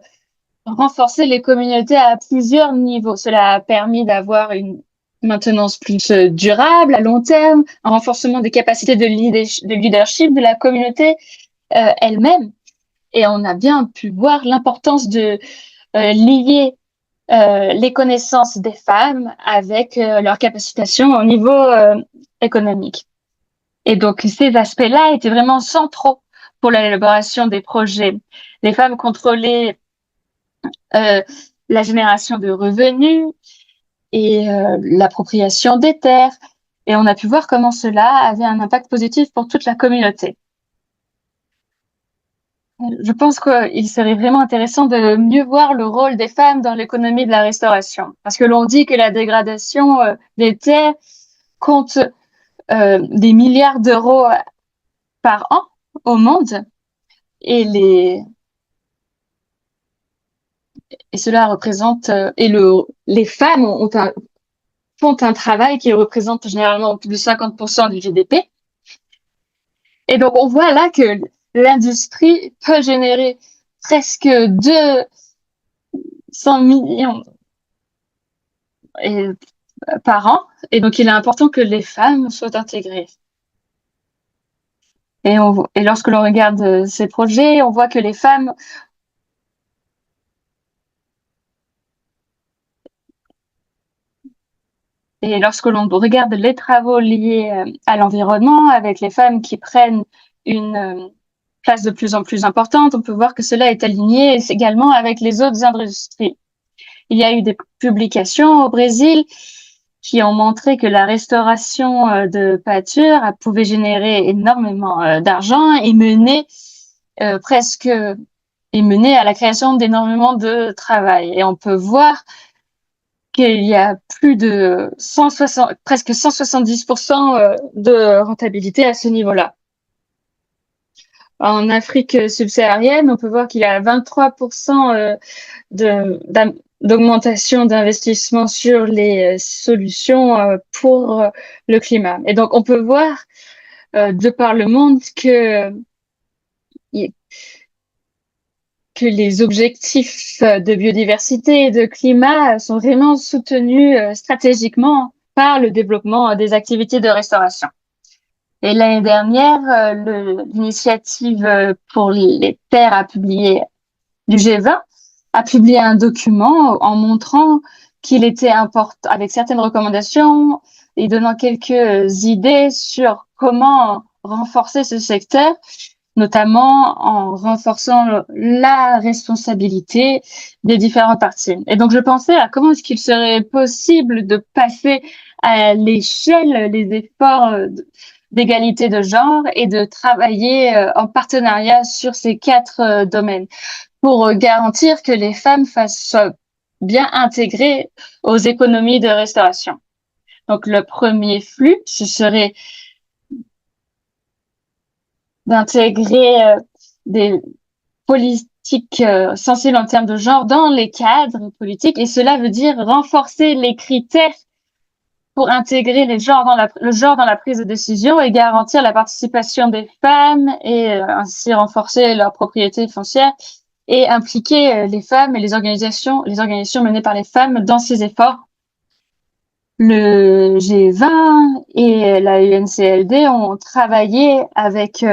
renforcer les communautés à plusieurs niveaux. Cela a permis d'avoir une maintenance plus durable à long terme, un renforcement des capacités de leadership de la communauté elle-même. Et on a bien pu voir l'importance de lier les connaissances des femmes avec leur capacitation au niveau économique. Et donc, ces aspects-là étaient vraiment centraux pour l'élaboration des projets. Les femmes contrôlaient la génération de revenus et l'appropriation des terres. Et on a pu voir comment cela avait un impact positif pour toute la communauté. Je pense qu'il serait vraiment intéressant de mieux voir le rôle des femmes dans l'économie de la restauration. Parce que l'on dit que la dégradation des terres compte des milliards d'euros par an au monde. Et cela représente, les femmes font un travail qui représente généralement plus de 50% du GDP. Et donc, on voit là que l'industrie peut générer presque 200 millions par an. Et donc, il est important que les femmes soient intégrées. Et lorsque l'on regarde ces projets, on voit que les femmes et lorsque l'on regarde les travaux liés à l'environnement, avec les femmes qui prennent une place de plus en plus importante, on peut voir que cela est aligné également avec les autres industries. Il y a eu des publications au Brésil qui ont montré que la restauration de pâture pouvait générer énormément d'argent et mener à la création d'énormément de travail. Et on peut voir qu'il y a plus de presque 170% de rentabilité à ce niveau-là. En Afrique subsaharienne, on peut voir qu'il y a 23% d'augmentation d'investissement sur les solutions pour le climat. Et donc, on peut voir de par le monde que les objectifs de biodiversité et de climat sont vraiment soutenus stratégiquement par le développement des activités de restauration. Et l'année dernière, l'initiative pour les terres du G20 a publié un document en montrant qu'il était important, avec certaines recommandations et donnant quelques idées sur comment renforcer ce secteur, notamment en renforçant la responsabilité des différentes parties. Et donc, je pensais à comment est-ce qu'il serait possible de passer à l'échelle les efforts d'égalité de genre et de travailler en partenariat sur ces 4 domaines pour garantir que les femmes soient bien intégrées aux économies de restauration. Donc, le premier flux, ce serait d'intégrer des politiques politiques sensibles en termes de genre dans les cadres politiques. Et cela veut dire renforcer les critères pour intégrer le genre dans la prise de décision et garantir la participation des femmes et ainsi renforcer leur propriété foncière et impliquer les femmes et les organisations menées par les femmes dans ces efforts. Le G20 et la UNCLD ont travaillé avec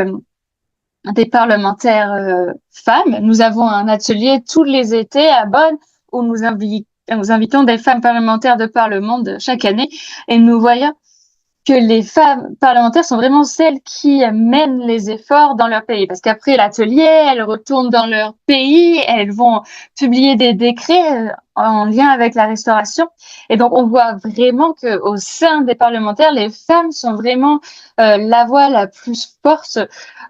des parlementaires femmes. Nous avons un atelier tous les étés à Bonn où nous invitons des femmes parlementaires de par le monde chaque année et nous voyons que les femmes parlementaires sont vraiment celles qui mènent les efforts dans leur pays. Parce qu'après l'atelier, elles retournent dans leur pays, elles vont publier des décrets en lien avec la restauration. Et donc, on voit vraiment que au sein des parlementaires, les femmes sont vraiment la voix la plus forte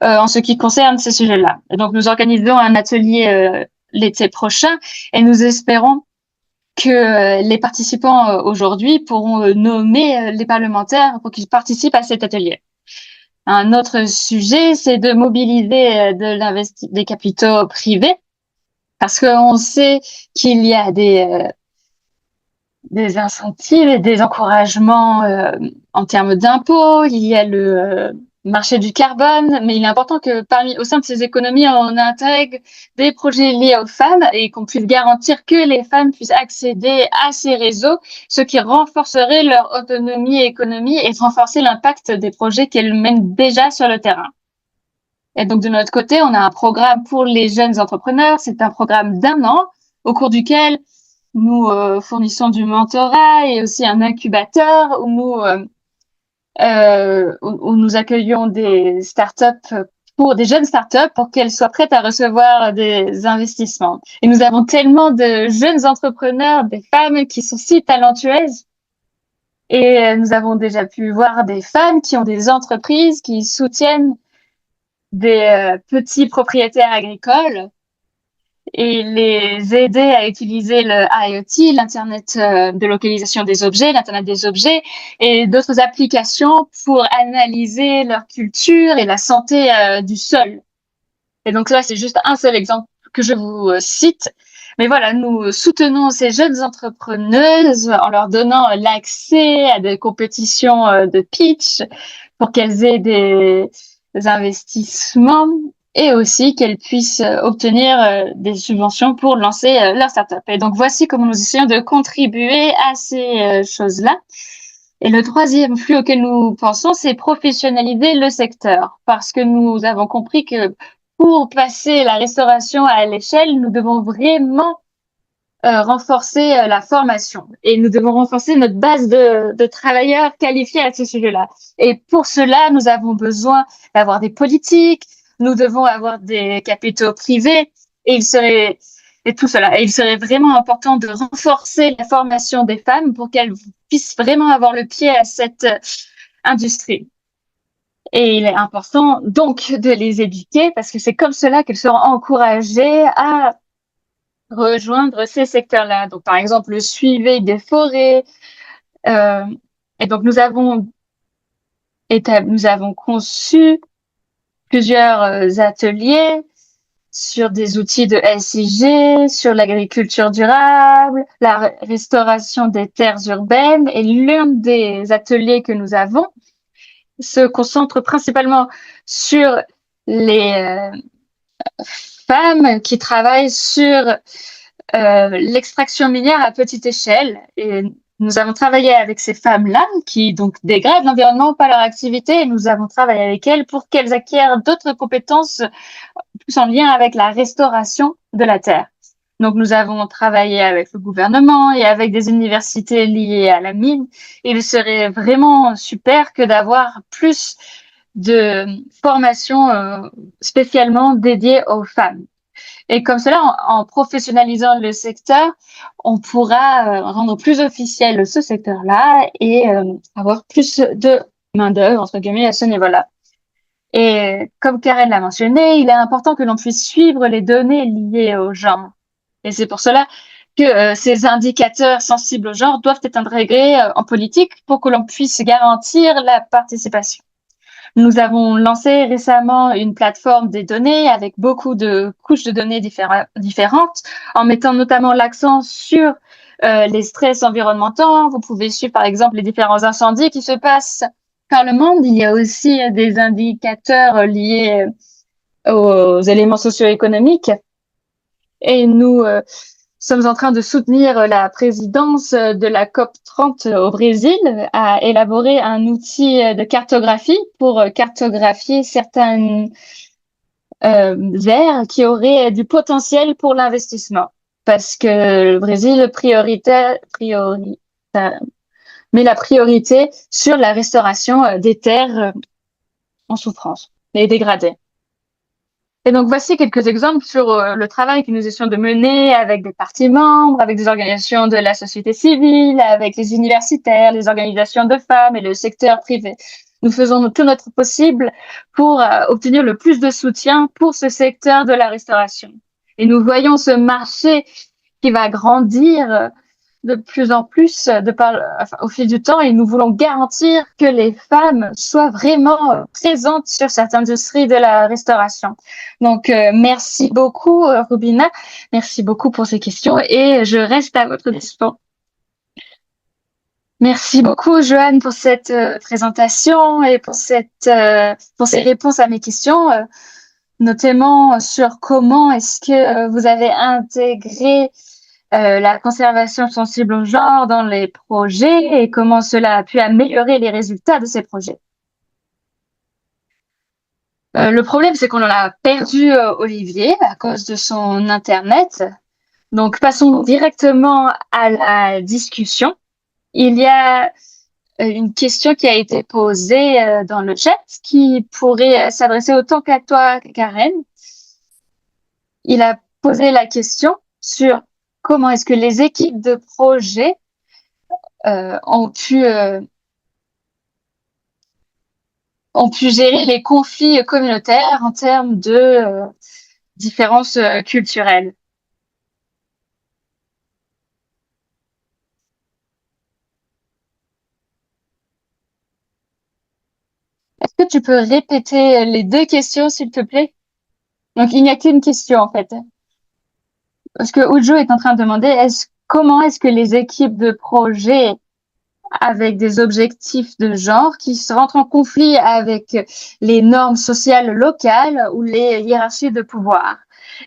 en ce qui concerne ces sujets-là. Et donc, nous organisons un atelier l'été prochain et nous espérons que les participants aujourd'hui pourront nommer les parlementaires pour qu'ils participent à cet atelier. Un autre sujet, c'est de mobiliser des capitaux privés, parce qu'on sait qu'il y a des incentives et des encouragements en termes d'impôts, il y a le marché du carbone, mais il est important que au sein de ces économies, on intègre des projets liés aux femmes et qu'on puisse garantir que les femmes puissent accéder à ces réseaux, ce qui renforcerait leur autonomie économique et renforcer l'impact des projets qu'elles mènent déjà sur le terrain. Et donc, de notre côté, on a un programme pour les jeunes entrepreneurs. C'est un programme d'1 an au cours duquel nous fournissons du mentorat et aussi un incubateur où nous accueillons des des jeunes startups pour qu'elles soient prêtes à recevoir des investissements. Et nous avons tellement de jeunes entrepreneurs, des femmes qui sont si talentueuses. Et nous avons déjà pu voir des femmes qui ont des entreprises qui soutiennent des petits propriétaires agricoles et les aider à utiliser le IoT, l'Internet de localisation des objets, l'Internet des objets et d'autres applications pour analyser leur culture et la santé du sol. Et donc là, c'est juste un seul exemple que je vous cite. Mais voilà, nous soutenons ces jeunes entrepreneuses en leur donnant l'accès à des compétitions de pitch pour qu'elles aient des investissements et aussi qu'elles puissent obtenir des subventions pour lancer leur startup. Et donc, voici comment nous essayons de contribuer à ces choses-là. Et le troisième flux auquel nous pensons, c'est professionnaliser le secteur, parce que nous avons compris que pour passer la restauration à l'échelle, nous devons vraiment renforcer la formation et nous devons renforcer notre base de travailleurs qualifiés à ce sujet-là. Et pour cela, nous avons besoin d'avoir des politiques, nous devons avoir des capitaux privés et il serait vraiment important de renforcer la formation des femmes pour qu'elles puissent vraiment avoir le pied à cette industrie. Et il est important donc de les éduquer parce que c'est comme cela qu'elles seront encouragées à rejoindre ces secteurs-là. Donc, par exemple, le suivi des forêts. Et donc, nous avons conçu plusieurs ateliers sur des outils de SIG, sur l'agriculture durable, la restauration des terres urbaines. Et l'un des ateliers que nous avons se concentre principalement sur les femmes qui travaillent sur l'extraction minière à petite échelle. Et nous avons travaillé avec ces femmes-là qui donc dégradent l'environnement par leur activité et nous avons travaillé avec elles pour qu'elles acquièrent d'autres compétences plus en lien avec la restauration de la terre. Donc, nous avons travaillé avec le gouvernement et avec des universités liées à la mine. Et il serait vraiment super que d'avoir plus de formations spécialement dédiées aux femmes. Et comme cela, en professionnalisant le secteur, on pourra rendre plus officiel ce secteur-là et avoir plus de main-d'œuvre, entre guillemets, à ce niveau-là. Et comme Karen l'a mentionné, il est important que l'on puisse suivre les données liées au genre. Et c'est pour cela que ces indicateurs sensibles au genre doivent être intégrés en politique pour que l'on puisse garantir la participation. Nous avons lancé récemment une plateforme des données avec beaucoup de couches de données différentes, en mettant notamment l'accent sur les stress environnementaux. Vous pouvez suivre par exemple les différents incendies qui se passent par le monde. Il y a aussi des indicateurs liés aux éléments socio-économiques. Et nous sommes en train de soutenir la présidence de la COP30 au Brésil à élaborer un outil de cartographie pour cartographier certaines aires qui auraient du potentiel pour l'investissement. Parce que le Brésil met la priorité sur la restauration des terres en souffrance et dégradées. Et donc, voici quelques exemples sur le travail que nous essayons de mener avec des parties membres, avec des organisations de la société civile, avec les universitaires, les organisations de femmes et le secteur privé. Nous faisons tout notre possible pour obtenir le plus de soutien pour ce secteur de la restauration. Et nous voyons ce marché qui va grandir de plus en plus au fil du temps, et nous voulons garantir que les femmes soient vraiment présentes sur cette industrie de la restauration. Donc, merci beaucoup, Rubina. Merci beaucoup pour ces questions et je reste à votre disposition. Merci beaucoup, Joanne, pour cette présentation et pour ces réponses à mes questions, notamment sur comment est-ce que vous avez intégré la conservation sensible au genre dans les projets et comment cela a pu améliorer les résultats de ces projets. Le problème, c'est qu'on en a perdu Olivier à cause de son Internet. Donc, passons directement à la discussion. Il y a une question qui a été posée dans le chat qui pourrait s'adresser autant qu'à toi, Karen. Il a posé la question sur comment est-ce que les équipes de projet ont pu gérer les conflits communautaires en termes de différences culturelles. Est-ce que tu peux répéter les deux questions, s'il te plaît? Donc, il n'y a qu'une question, en fait. Parce que Ujo est en train de demander comment est-ce que les équipes de projet avec des objectifs de genre qui se rentrent en conflit avec les normes sociales locales ou les hiérarchies de pouvoir.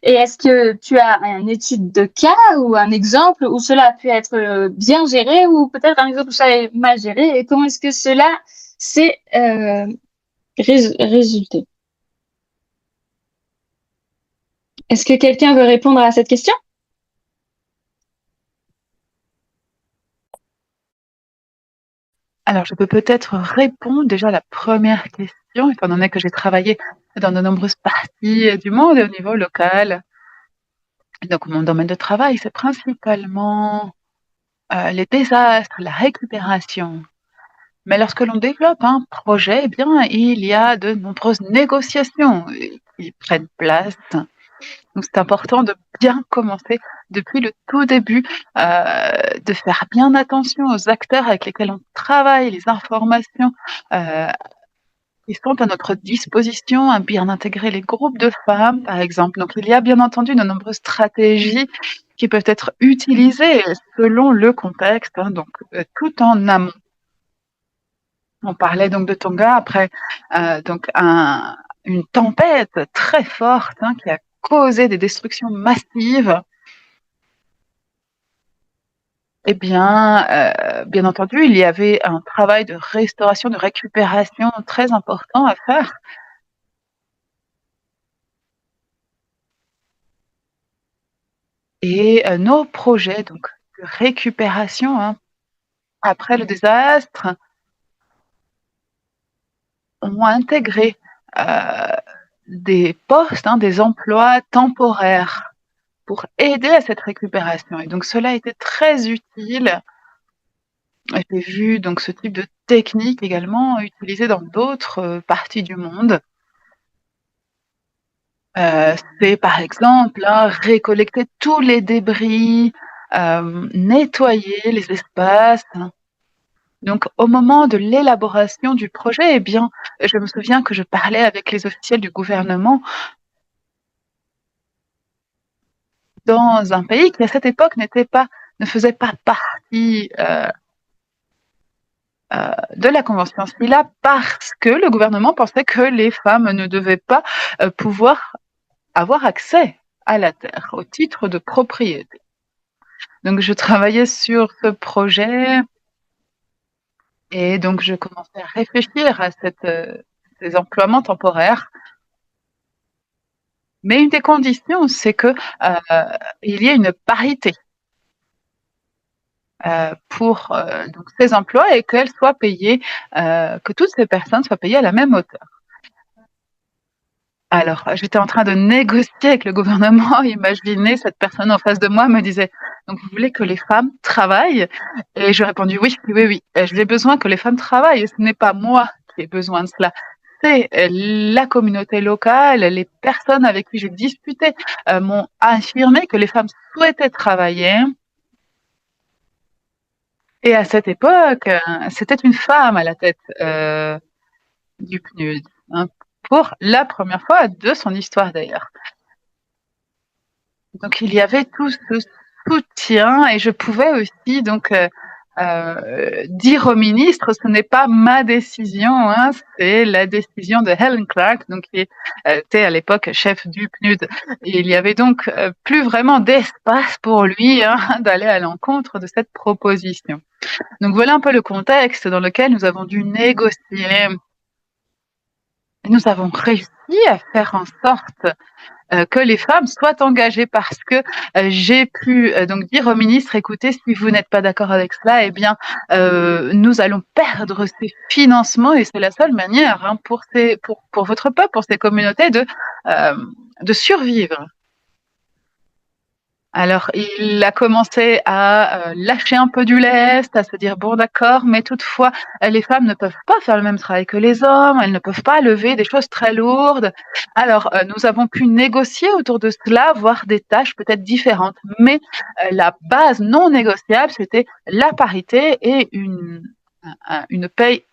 Et est-ce que tu as une étude de cas ou un exemple où cela a pu être bien géré ou peut-être un exemple où ça est mal géré et comment est-ce que cela s'est résulté? Est-ce que quelqu'un veut répondre à cette question? Alors, je peux peut-être répondre déjà à la première question, étant donné que j'ai travaillé dans de nombreuses parties du monde et au niveau local. Donc, mon domaine de travail, c'est principalement les désastres, la récupération. Mais lorsque l'on développe un projet, eh bien, il y a de nombreuses négociations qui prennent place. Donc, c'est important de bien commencer depuis le tout début, de faire bien attention aux acteurs avec lesquels on travaille, les informations qui sont à notre disposition, à bien intégrer les groupes de femmes, par exemple. Donc, il y a bien entendu de nombreuses stratégies qui peuvent être utilisées selon le contexte, hein, donc tout en amont. On parlait donc de Tonga après donc une tempête très forte qui a causé des destructions massives. Eh bien, bien entendu, il y avait un travail de restauration, de récupération très important à faire. Et nos projets donc de récupération après le désastre ont intégré des postes, des emplois temporaires pour aider à cette récupération. Et donc cela a été très utile. J'ai vu donc ce type de technique également utilisée dans d'autres parties du monde. C'est par exemple récolter tous les débris, nettoyer les espaces. Donc, au moment de l'élaboration du projet, eh bien, je me souviens que je parlais avec les officiels du gouvernement dans un pays qui, à cette époque, ne faisait pas partie de la Convention Silla parce que le gouvernement pensait que les femmes ne devaient pas pouvoir avoir accès à la terre au titre de propriété. Donc, je travaillais sur ce projet et donc je commençais à réfléchir à ces emploiements temporaires. Mais une des conditions, c'est que il y ait une parité pour donc ces emplois et qu'elles soient payées, que toutes ces personnes soient payées à la même hauteur. Alors, j'étais en train de négocier avec le gouvernement. Imaginez, cette personne en face de moi me disait, donc vous voulez que les femmes travaillent? Et j'ai répondu oui, oui, oui. J'ai besoin que les femmes travaillent. Ce n'est pas moi qui ai besoin de cela. C'est la communauté locale, les personnes avec qui j'ai discuté m'ont affirmé que les femmes souhaitaient travailler. Et à cette époque, c'était une femme à la tête du PNUD, hein, pour la première fois de son histoire d'ailleurs. Donc il y avait tout ce soutien et je pouvais aussi donc dire au ministre, ce n'est pas ma décision, hein, c'est la décision de Helen Clark, donc qui était à l'époque chef du PNUD. Et il y avait donc plus vraiment d'espace pour lui, hein, d'aller à l'encontre de cette proposition. Donc voilà un peu le contexte dans lequel nous avons dû négocier. Nous avons réussi à faire en sorte que les femmes soient engagées parce que j'ai pu donc dire au ministre, écoutez, si vous n'êtes pas d'accord avec cela, eh bien, nous allons perdre ces financements et c'est la seule manière hein, pour votre peuple, pour ces communautés de survivre. Alors, il a commencé à lâcher un peu du lest, à se dire bon d'accord, mais toutefois, les femmes ne peuvent pas faire le même travail que les hommes, elles ne peuvent pas lever des choses très lourdes. Alors, nous avons pu négocier autour de cela, voir des tâches peut-être différentes, mais la base non négociable, c'était la parité et une paye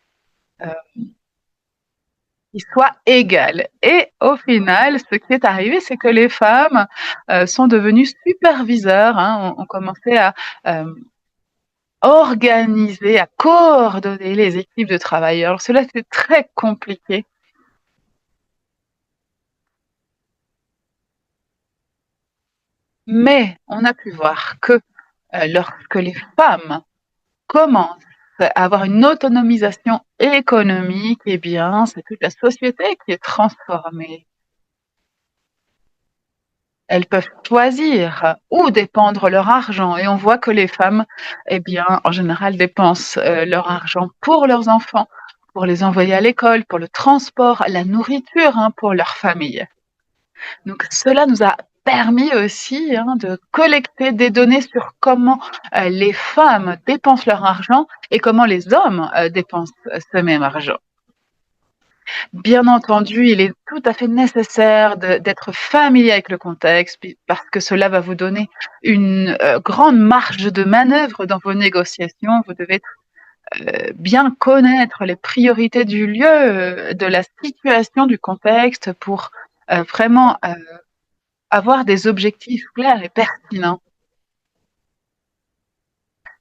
qui soit égale. Et au final, ce qui est arrivé, c'est que les femmes sont devenues superviseurs. Hein, on commençait à organiser, à coordonner les équipes de travailleurs. Alors, cela, c'est très compliqué. Mais on a pu voir que lorsque les femmes commencent à avoir une autonomisation économique, eh bien, c'est toute la société qui est transformée. Elles peuvent choisir où dépendre leur argent et on voit que les femmes, eh bien, en général, dépensent leur argent pour leurs enfants, pour les envoyer à l'école, pour le transport, la nourriture, hein, pour leur famille. Donc cela nous a permis aussi hein, de collecter des données sur comment les femmes dépensent leur argent et comment les hommes dépensent ce même argent. Bien entendu, il est tout à fait nécessaire d'être familier avec le contexte parce que cela va vous donner une grande marge de manœuvre dans vos négociations. Vous devez bien connaître les priorités du lieu, de la situation, du contexte pour vraiment avoir des objectifs clairs et pertinents.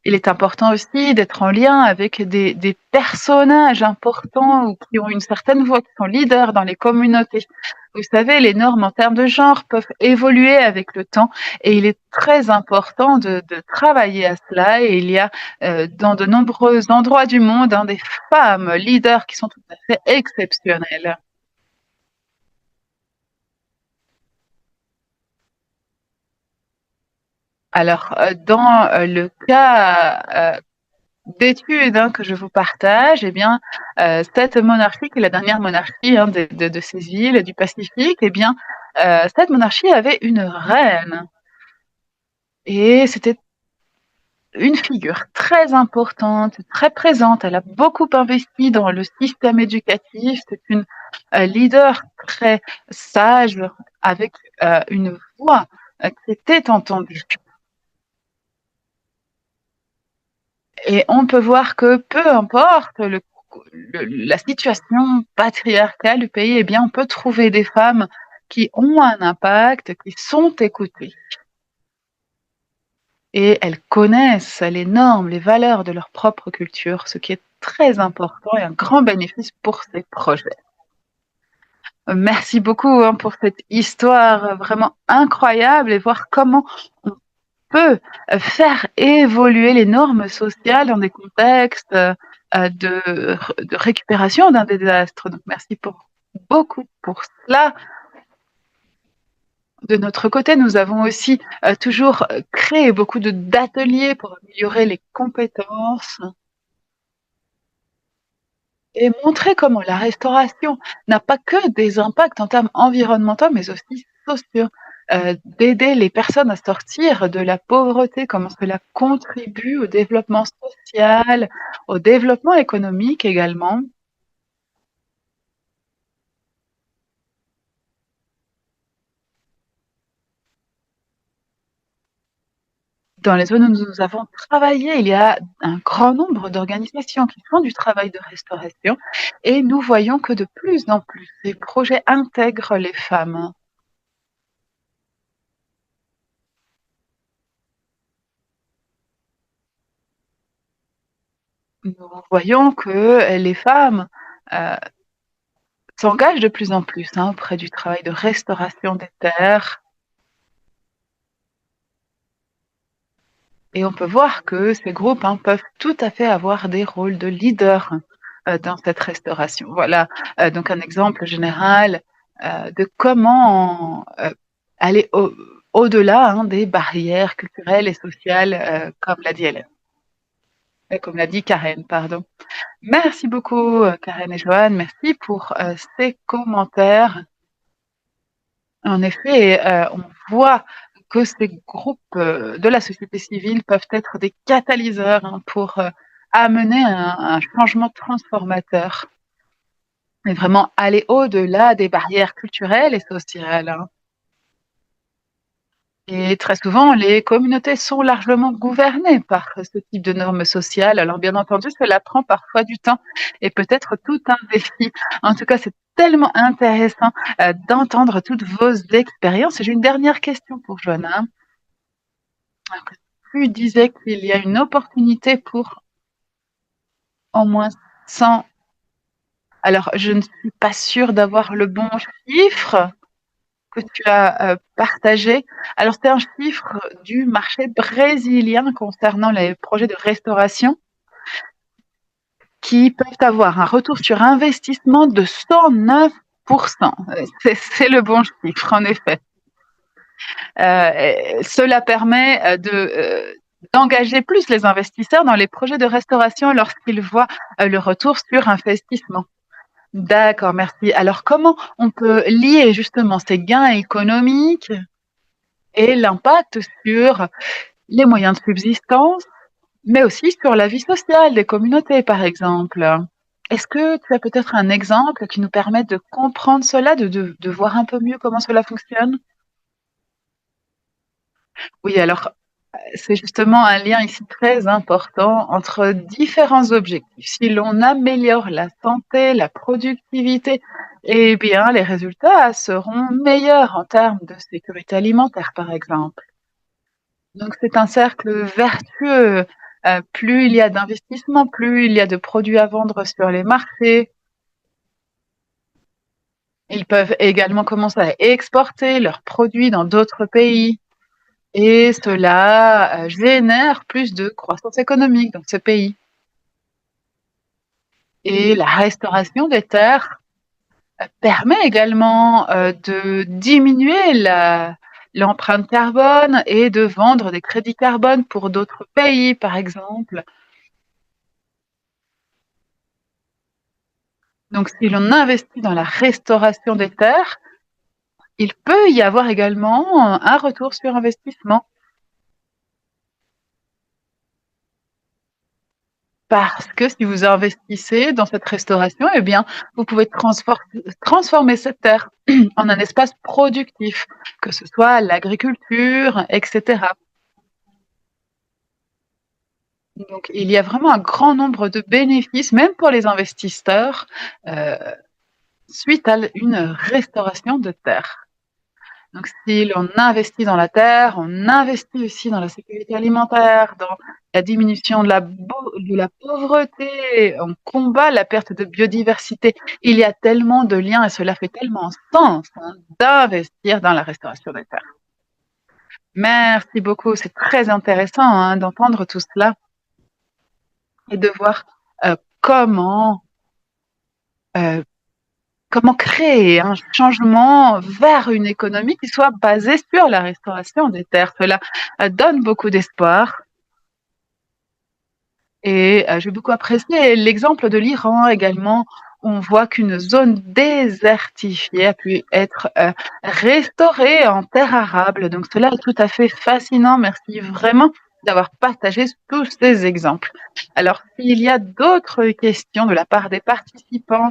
Il est important aussi d'être en lien avec des personnages importants ou qui ont une certaine voix, qui sont leaders dans les communautés. Vous savez, les normes en termes de genre peuvent évoluer avec le temps et il est très important de travailler à cela. Et il y a dans de nombreux endroits du monde hein, des femmes leaders qui sont tout à fait exceptionnelles. Alors, dans le cas d'études hein, que je vous partage, eh bien, cette monarchie, qui est la dernière monarchie hein, de ces îles du Pacifique, eh bien, cette monarchie avait une reine. Et c'était une figure très importante, très présente. Elle a beaucoup investi dans le système éducatif. C'est une leader très sage, avec une voix qui était entendue. Et on peut voir que peu importe la situation patriarcale du pays, eh bien, on peut trouver des femmes qui ont un impact, qui sont écoutées. Et elles connaissent les normes, les valeurs de leur propre culture, ce qui est très important et un grand bénéfice pour ces projets. Merci beaucoup pour cette histoire vraiment incroyable et voir comment on peut faire évoluer les normes sociales dans des contextes de récupération d'un désastre. Donc merci beaucoup pour cela. De notre côté, nous avons aussi toujours créé beaucoup d'ateliers pour améliorer les compétences et montrer comment la restauration n'a pas que des impacts en termes environnementaux, mais aussi sociaux. D'aider les personnes à sortir de la pauvreté, comment cela contribue au développement social, au développement économique également. Dans les zones où nous avons travaillé, il y a un grand nombre d'organisations qui font du travail de restauration et nous voyons que de plus en plus ces projets intègrent les femmes. Nous voyons que les femmes euh, s'engagent de plus en plus auprès du travail de restauration des terres. Et on peut voir que ces groupes peuvent tout à fait avoir des rôles de leader dans cette restauration. Voilà donc un exemple général de comment aller au-delà des barrières culturelles et sociales, comme l'a dit Hélène, comme l'a dit Karen, pardon. Merci beaucoup, Karen et Joanne. Merci pour ces commentaires. En effet, on voit que ces groupes de la société civile peuvent être des catalyseurs pour amener un changement transformateur et vraiment aller au-delà des barrières culturelles et sociales. Et très souvent, les communautés sont largement gouvernées par ce type de normes sociales. Alors bien entendu, cela prend parfois du temps et peut-être tout un défi. En tout cas, c'est tellement intéressant d'entendre toutes vos expériences. Et j'ai une dernière question pour Joanna. Tu disais qu'il y a une opportunité pour au moins 100. Alors, je ne suis pas sûre d'avoir le bon chiffre que tu as partagé. Alors, c'est un chiffre du marché brésilien concernant les projets de restauration qui peuvent avoir un retour sur investissement de 109%. C'est le bon chiffre, en effet. Cela permet d'engager plus les investisseurs dans les projets de restauration lorsqu'ils voient le retour sur investissement. D'accord, merci. Alors, comment on peut lier justement ces gains économiques et l'impact sur les moyens de subsistance, mais aussi sur la vie sociale des communautés, par exemple? Est-ce que tu as peut-être un exemple qui nous permet de comprendre cela, de voir un peu mieux comment cela fonctionne? Oui, alors c'est justement un lien ici très important entre différents objectifs. Si l'on améliore la santé, la productivité, eh bien, les résultats seront meilleurs en termes de sécurité alimentaire, par exemple. Donc, c'est un cercle vertueux. Plus il y a d'investissements, plus il y a de produits à vendre sur les marchés. Ils peuvent également commencer à exporter leurs produits dans d'autres pays. Et cela génère plus de croissance économique dans ce pays. Et la restauration des terres permet également de diminuer l'empreinte carbone et de vendre des crédits carbone pour d'autres pays, par exemple. Donc, si l'on investit dans la restauration des terres, il peut y avoir également un retour sur investissement. Parce que si vous investissez dans cette restauration, eh bien, vous pouvez transformer cette terre en un espace productif, que ce soit l'agriculture, etc. Donc, il y a vraiment un grand nombre de bénéfices, même pour les investisseurs, suite à une restauration de terre. Donc, si l'on investit dans la terre, on investit aussi dans la sécurité alimentaire, dans la diminution de la pauvreté, on combat la perte de biodiversité. Il y a tellement de liens et cela fait tellement sens d'investir dans la restauration des terres. Merci beaucoup, c'est très intéressant d'entendre tout cela et de voir comment euh, comment créer un changement vers une économie qui soit basée sur la restauration des terres. Cela donne beaucoup d'espoir. Et j'ai beaucoup apprécié l'exemple de l'Iran également. On voit qu'une zone désertifiée a pu être restaurée en terre arable. Donc cela est tout à fait fascinant. Merci vraiment d'avoir partagé tous ces exemples. Alors, s'il y a d'autres questions de la part des participants,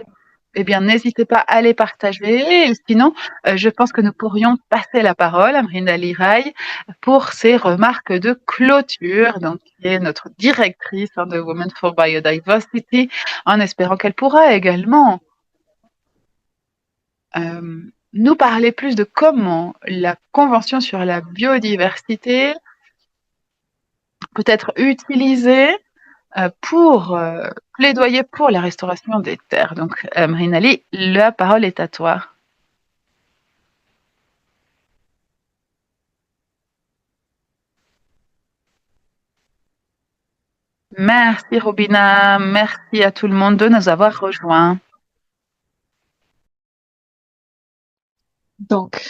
eh bien, n'hésitez pas à les partager. Sinon, je pense que nous pourrions passer la parole à Mrinda Lirai pour ses remarques de clôture, donc qui est notre directrice de Women for Biodiversity, en espérant qu'elle pourra également nous parler plus de comment la Convention sur la biodiversité peut être utilisée pour plaidoyer pour la restauration des terres. Donc, Mrinali, la parole est à toi. Merci Robina, merci à tout le monde de nous avoir rejoints. Donc,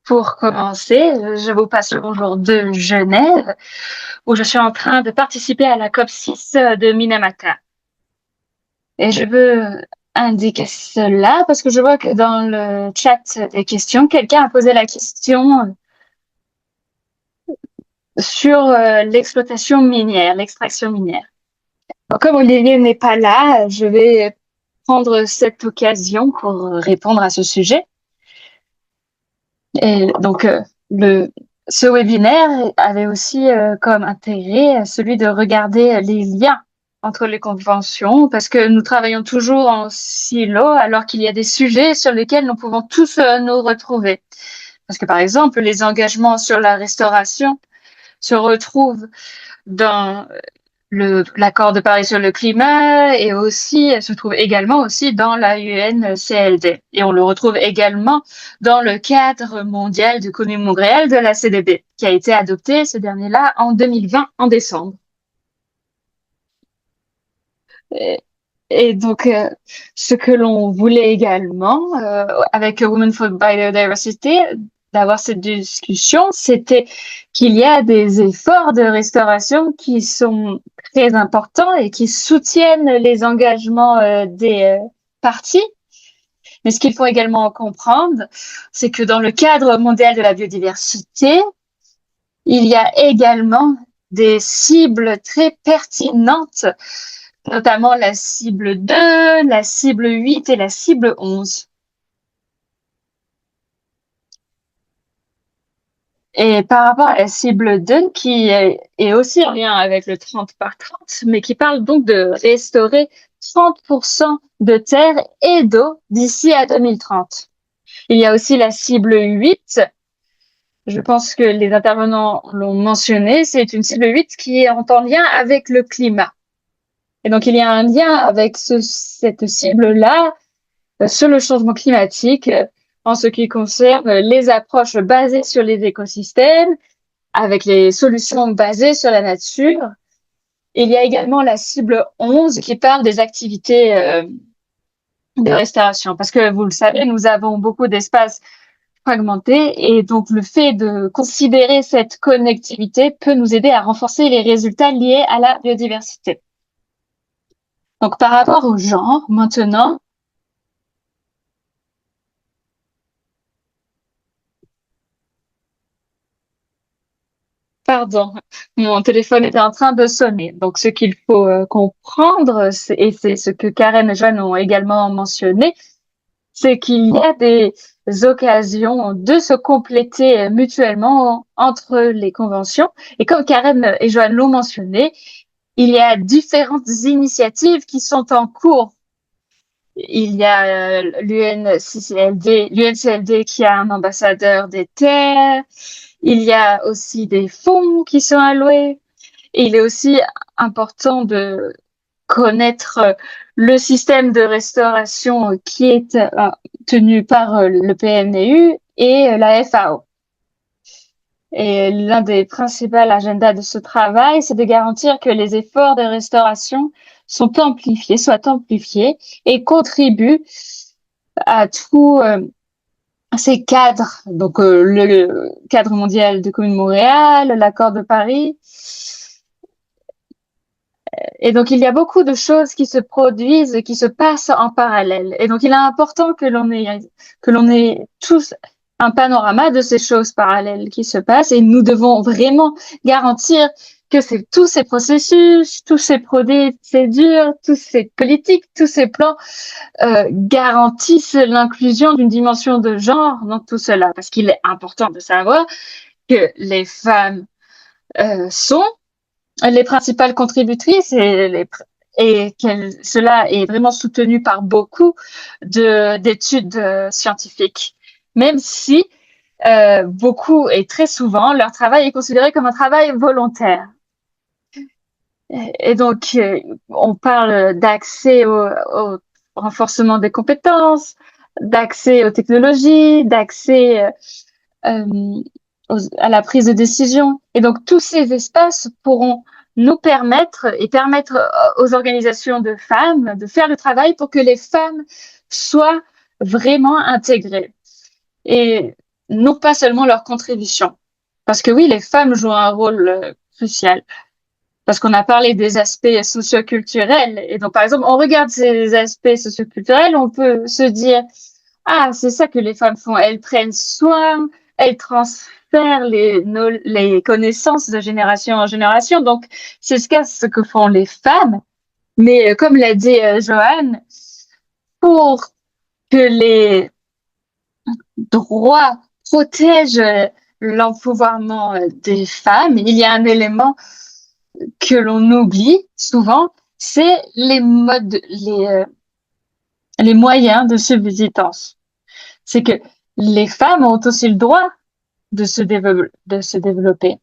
pour commencer, je vous passe le bonjour de Genève, où je suis en train de participer à la COP6 de Minamata. Et je veux indiquer cela parce que je vois que dans le chat des questions, quelqu'un a posé la question sur l'exploitation minière, l'extraction minière. Donc, comme Olivier n'est pas là, je vais prendre cette occasion pour répondre à ce sujet. Et donc, ce webinaire avait aussi comme intérêt celui de regarder les liens entre les conventions, parce que nous travaillons toujours en silo, alors qu'il y a des sujets sur lesquels nous pouvons tous nous retrouver. Parce que, par exemple, les engagements sur la restauration se retrouvent dans l'accord de Paris sur le climat et aussi se trouve également aussi dans la UNCLD. Et on le retrouve également dans le cadre mondial du Cotonou-Montréal de la CDB, qui a été adopté ce dernier-là en 2020, en décembre. Et donc, ce que l'on voulait également, avec Women for Biodiversity, d'avoir cette discussion, c'était qu'il y a des efforts de restauration qui sont très importants et qui soutiennent les engagements des parties. Mais ce qu'il faut également comprendre, c'est que dans le cadre mondial de la biodiversité, il y a également des cibles très pertinentes, notamment la cible 2, la cible 8 et la cible 11. Et par rapport à la cible 2, qui est aussi en lien avec le 30 par 30, mais qui parle donc de restaurer 30% de terre et d'eau d'ici à 2030. Il y a aussi la cible 8. Je pense que les intervenants l'ont mentionné. C'est une cible 8 qui est en lien avec le climat. Et donc, il y a un lien avec cette cible-là sur le changement climatique en ce qui concerne les approches basées sur les écosystèmes, avec les solutions basées sur la nature. Il y a également la cible 11 qui parle des activités de restauration. Parce que vous le savez, nous avons beaucoup d'espaces fragmentés et donc le fait de considérer cette connectivité peut nous aider à renforcer les résultats liés à la biodiversité. Donc par rapport au genre, maintenant, pardon, mon téléphone était en train de sonner. Donc, ce qu'il faut comprendre, et c'est ce que Karen et Joanne ont également mentionné, c'est qu'il y a des occasions de se compléter mutuellement entre les conventions. Et comme Karen et Joanne l'ont mentionné, il y a différentes initiatives qui sont en cours. Il y a l'UNCLD qui a un ambassadeur des terres. Il y a aussi des fonds qui sont alloués. Et il est aussi important de connaître le système de restauration qui est tenu par le PNU et la FAO. Et l'un des principaux agendas de ce travail, c'est de garantir que les efforts de restauration soient amplifiés et contribuent à tous ces cadres, donc le cadre mondial de Commune Montréal, l'accord de Paris. Et donc, il y a beaucoup de choses qui se produisent, qui se passent en parallèle. Et donc, il est important que l'on ait tous un panorama de ces choses parallèles qui se passent. Et nous devons vraiment garantir que tous ces processus, tous ces procédures, tous ces politiques, tous ces plans garantissent l'inclusion d'une dimension de genre dans tout cela. Parce qu'il est important de savoir que les femmes sont les principales contributrices et cela est vraiment soutenu par beaucoup d'études scientifiques, même si beaucoup et très souvent leur travail est considéré comme un travail volontaire. Et donc, on parle d'accès au renforcement des compétences, d'accès aux technologies, d'accès à la prise de décision. Et donc, tous ces espaces pourront nous permettre et permettre aux organisations de femmes de faire le travail pour que les femmes soient vraiment intégrées. Et non pas seulement leur contribution. Parce que oui, les femmes jouent un rôle crucial. Parce qu'on a parlé des aspects socioculturels. Et donc, par exemple, on regarde ces aspects socioculturels, on peut se dire, ah, c'est ça que les femmes font. Elles prennent soin, elles transfèrent les connaissances de génération en génération. Donc, c'est ce que font les femmes. Mais comme l'a dit Joanne, pour que les droits protègent l'empouvoirment des femmes, il y a un élément que l'on oublie souvent, c'est les moyens de subsistance. C'est que les femmes ont aussi le droit de se développer.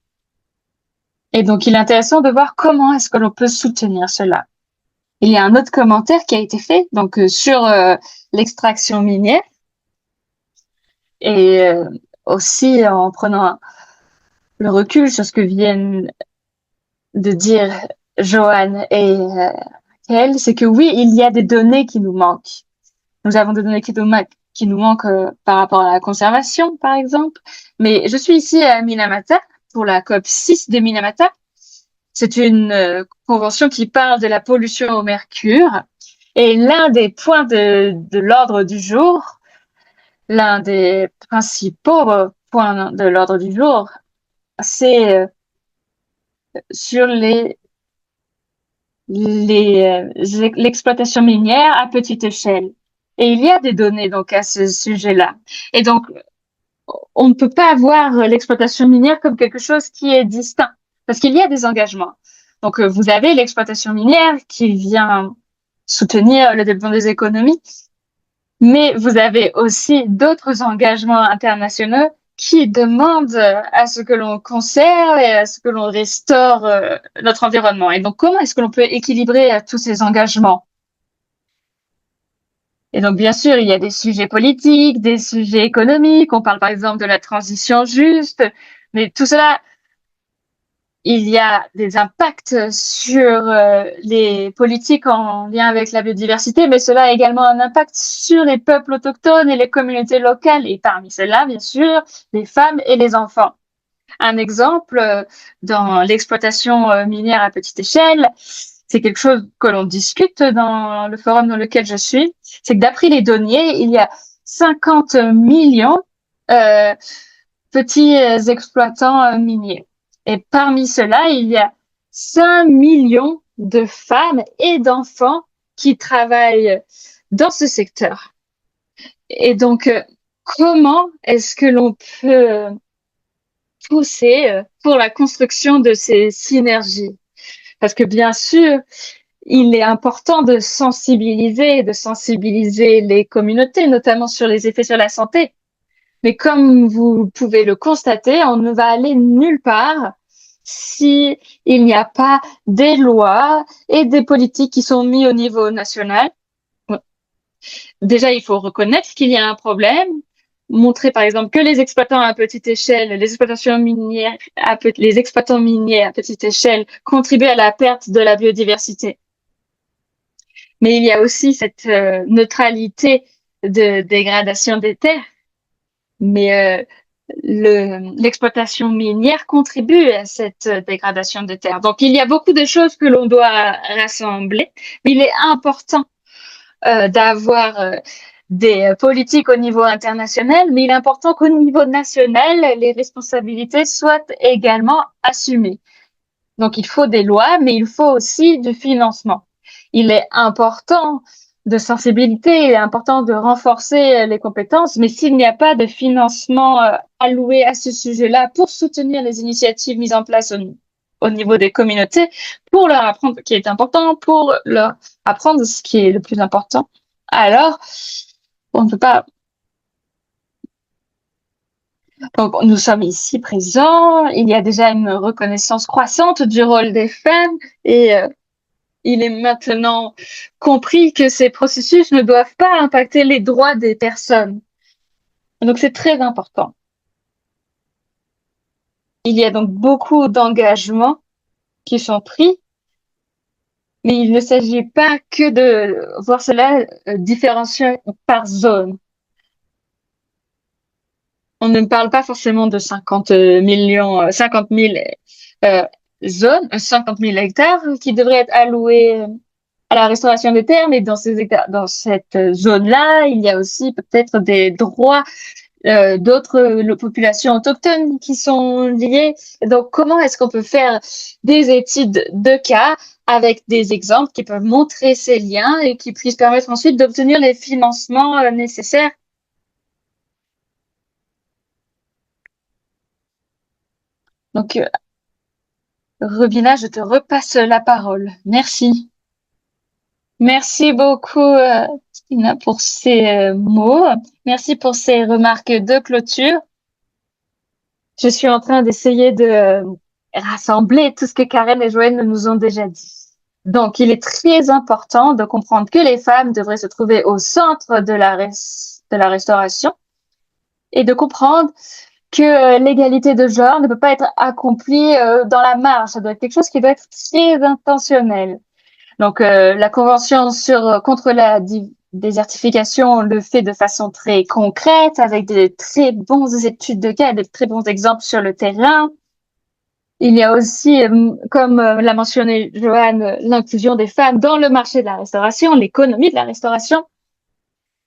Et donc, il est intéressant de voir comment est-ce que l'on peut soutenir cela. Il y a un autre commentaire qui a été fait donc sur l'extraction minière et aussi en prenant le recul sur ce que viennent de dire Joanne et Raquel, c'est que oui, il y a des données qui nous manquent. Nous avons des données qui nous manquent par rapport à la conservation, par exemple. Mais je suis ici à Minamata pour la COP 6 de Minamata. C'est une convention qui parle de la pollution au mercure. Et l'un des points de l'ordre du jour, l'un des principaux points de l'ordre du jour, c'est sur l'exploitation minière à petite échelle. Et il y a des données donc à ce sujet-là. Et donc, on ne peut pas voir l'exploitation minière comme quelque chose qui est distinct, parce qu'il y a des engagements. Donc, vous avez l'exploitation minière qui vient soutenir le développement des économies, mais vous avez aussi d'autres engagements internationaux qui demandent à ce que l'on conserve et à ce que l'on restaure notre environnement. Et donc, comment est-ce que l'on peut équilibrer tous ces engagements? Et donc, bien sûr, il y a des sujets politiques, des sujets économiques. On parle par exemple de la transition juste, mais tout cela, il y a des impacts sur les politiques en lien avec la biodiversité, mais cela a également un impact sur les peuples autochtones et les communautés locales, et parmi celles-là, bien sûr, les femmes et les enfants. Un exemple, dans l'exploitation minière à petite échelle, c'est quelque chose que l'on discute dans le forum dans lequel je suis, c'est que d'après les données, il y a 50 millions petits exploitants miniers. Et parmi cela, il y a 5 millions de femmes et d'enfants qui travaillent dans ce secteur. Et donc, comment est-ce que l'on peut pousser pour la construction de ces synergies? Parce que bien sûr, il est important de sensibiliser les communautés, notamment sur les effets sur la santé. Mais comme vous pouvez le constater, on ne va aller nulle part si il n'y a pas des lois et des politiques qui sont mis au niveau national. Déjà, il faut reconnaître qu'il y a un problème, montrer par exemple que les exploitants à petite échelle, les exploitations minières les exploitants miniers à petite échelle contribuent à la perte de la biodiversité. Mais il y a aussi cette neutralité de dégradation des terres. Mais l'exploitation minière contribue à cette dégradation des terres. Donc, il y a beaucoup de choses que l'on doit rassembler. Il est important d'avoir des politiques au niveau international, mais il est important qu'au niveau national, les responsabilités soient également assumées. Donc, il faut des lois, mais il faut aussi du financement. Il est important de sensibilité, il est important de renforcer les compétences, mais s'il n'y a pas de financement alloué à ce sujet-là pour soutenir les initiatives mises en place au niveau des communautés, pour leur apprendre ce qui est important, pour leur apprendre ce qui est le plus important, alors on ne peut pas. Donc, nous sommes ici présents, il y a déjà une reconnaissance croissante du rôle des femmes et il est maintenant compris que ces processus ne doivent pas impacter les droits des personnes. Donc, c'est très important. Il y a donc beaucoup d'engagements qui sont pris, mais il ne s'agit pas que de voir cela différencié par zone. On ne parle pas forcément de 50 millions, 50 000 zones, 50 000 hectares qui devraient être alloués à la restauration des terres, mais dans cette zone-là, il y a aussi peut-être des droits d'autres populations autochtones qui sont liées. Donc, comment est-ce qu'on peut faire des études de cas avec des exemples qui peuvent montrer ces liens et qui puissent permettre ensuite d'obtenir les financements nécessaires? Donc, Rubina, je te repasse la parole. Merci. Merci beaucoup, Tina, pour ces mots. Merci pour ces remarques de clôture. Je suis en train d'essayer de rassembler tout ce que Karen et Joël nous ont déjà dit. Donc, il est très important de comprendre que les femmes devraient se trouver au centre de la restauration et de comprendre que l'égalité de genre ne peut pas être accomplie dans la marge. Ça doit être quelque chose qui doit être très intentionnel. Donc, la Convention contre la désertification le fait de façon très concrète, avec des très bonnes études de cas, des très bons exemples sur le terrain. Il y a aussi, comme l'a mentionné Joanne, l'inclusion des femmes dans le marché de la restauration, l'économie de la restauration.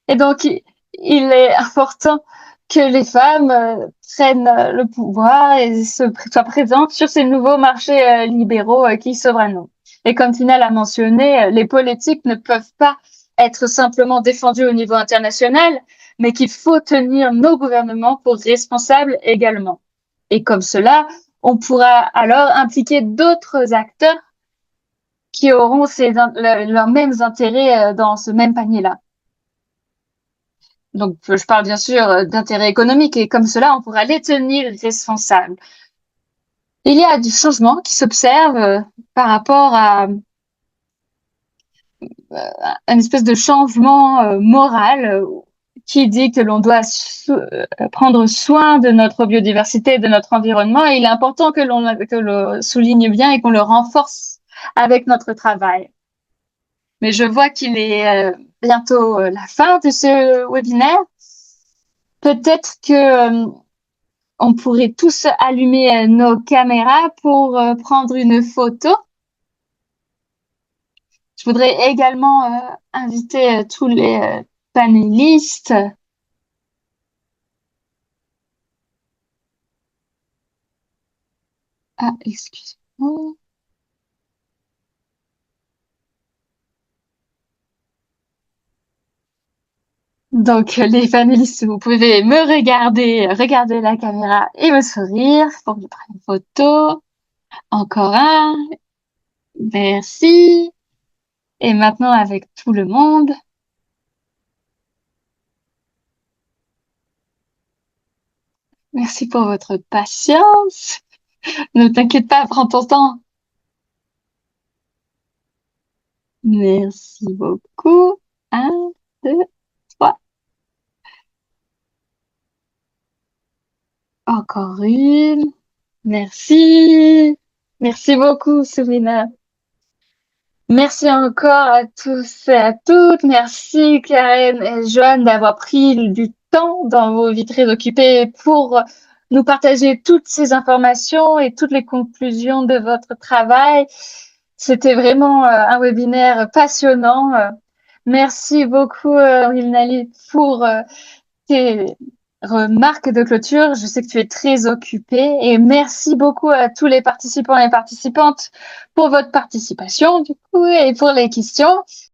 Et donc, il est important que les femmes prennent le pouvoir et soient présentes sur ces nouveaux marchés libéraux qui s'ouvrent à nous. Et comme Tina l'a mentionné, les politiques ne peuvent pas être simplement défendues au niveau international, mais qu'il faut tenir nos gouvernements pour responsables également. Et comme cela, on pourra alors impliquer d'autres acteurs qui auront leurs mêmes intérêts dans ce même panier-là. Donc, je parle bien sûr d'intérêts économiques et comme cela, on pourra les tenir responsables. Il y a du changement qui s'observe par rapport à une espèce de changement moral qui dit que l'on doit prendre soin de notre biodiversité, de notre environnement. Et il est important que l'on le souligne bien et qu'on le renforce avec notre travail. Mais je vois qu'il est bientôt la fin de ce webinaire. Peut-être que on pourrait tous allumer nos caméras pour prendre une photo. Je voudrais également inviter tous les panélistes. Ah, excusez-moi. Donc, les panélistes, vous pouvez me regarder la caméra et me sourire pour que je prenne une photo. Encore un. Merci. Et maintenant avec tout le monde. Merci pour votre patience. Ne t'inquiète pas, prends ton temps. Merci beaucoup. Un, deux, trois. Encore une. Merci. Merci beaucoup, Soumina. Merci encore à tous et à toutes. Merci, Karen et Joanne, d'avoir pris du temps dans vos vies très occupées pour nous partager toutes ces informations et toutes les conclusions de votre travail. C'était vraiment un webinaire passionnant. Merci beaucoup, Rilnali, pour tes remarques de clôture. Je sais que tu es très occupée et merci beaucoup à tous les participants et participantes pour votre participation, du coup, et pour les questions.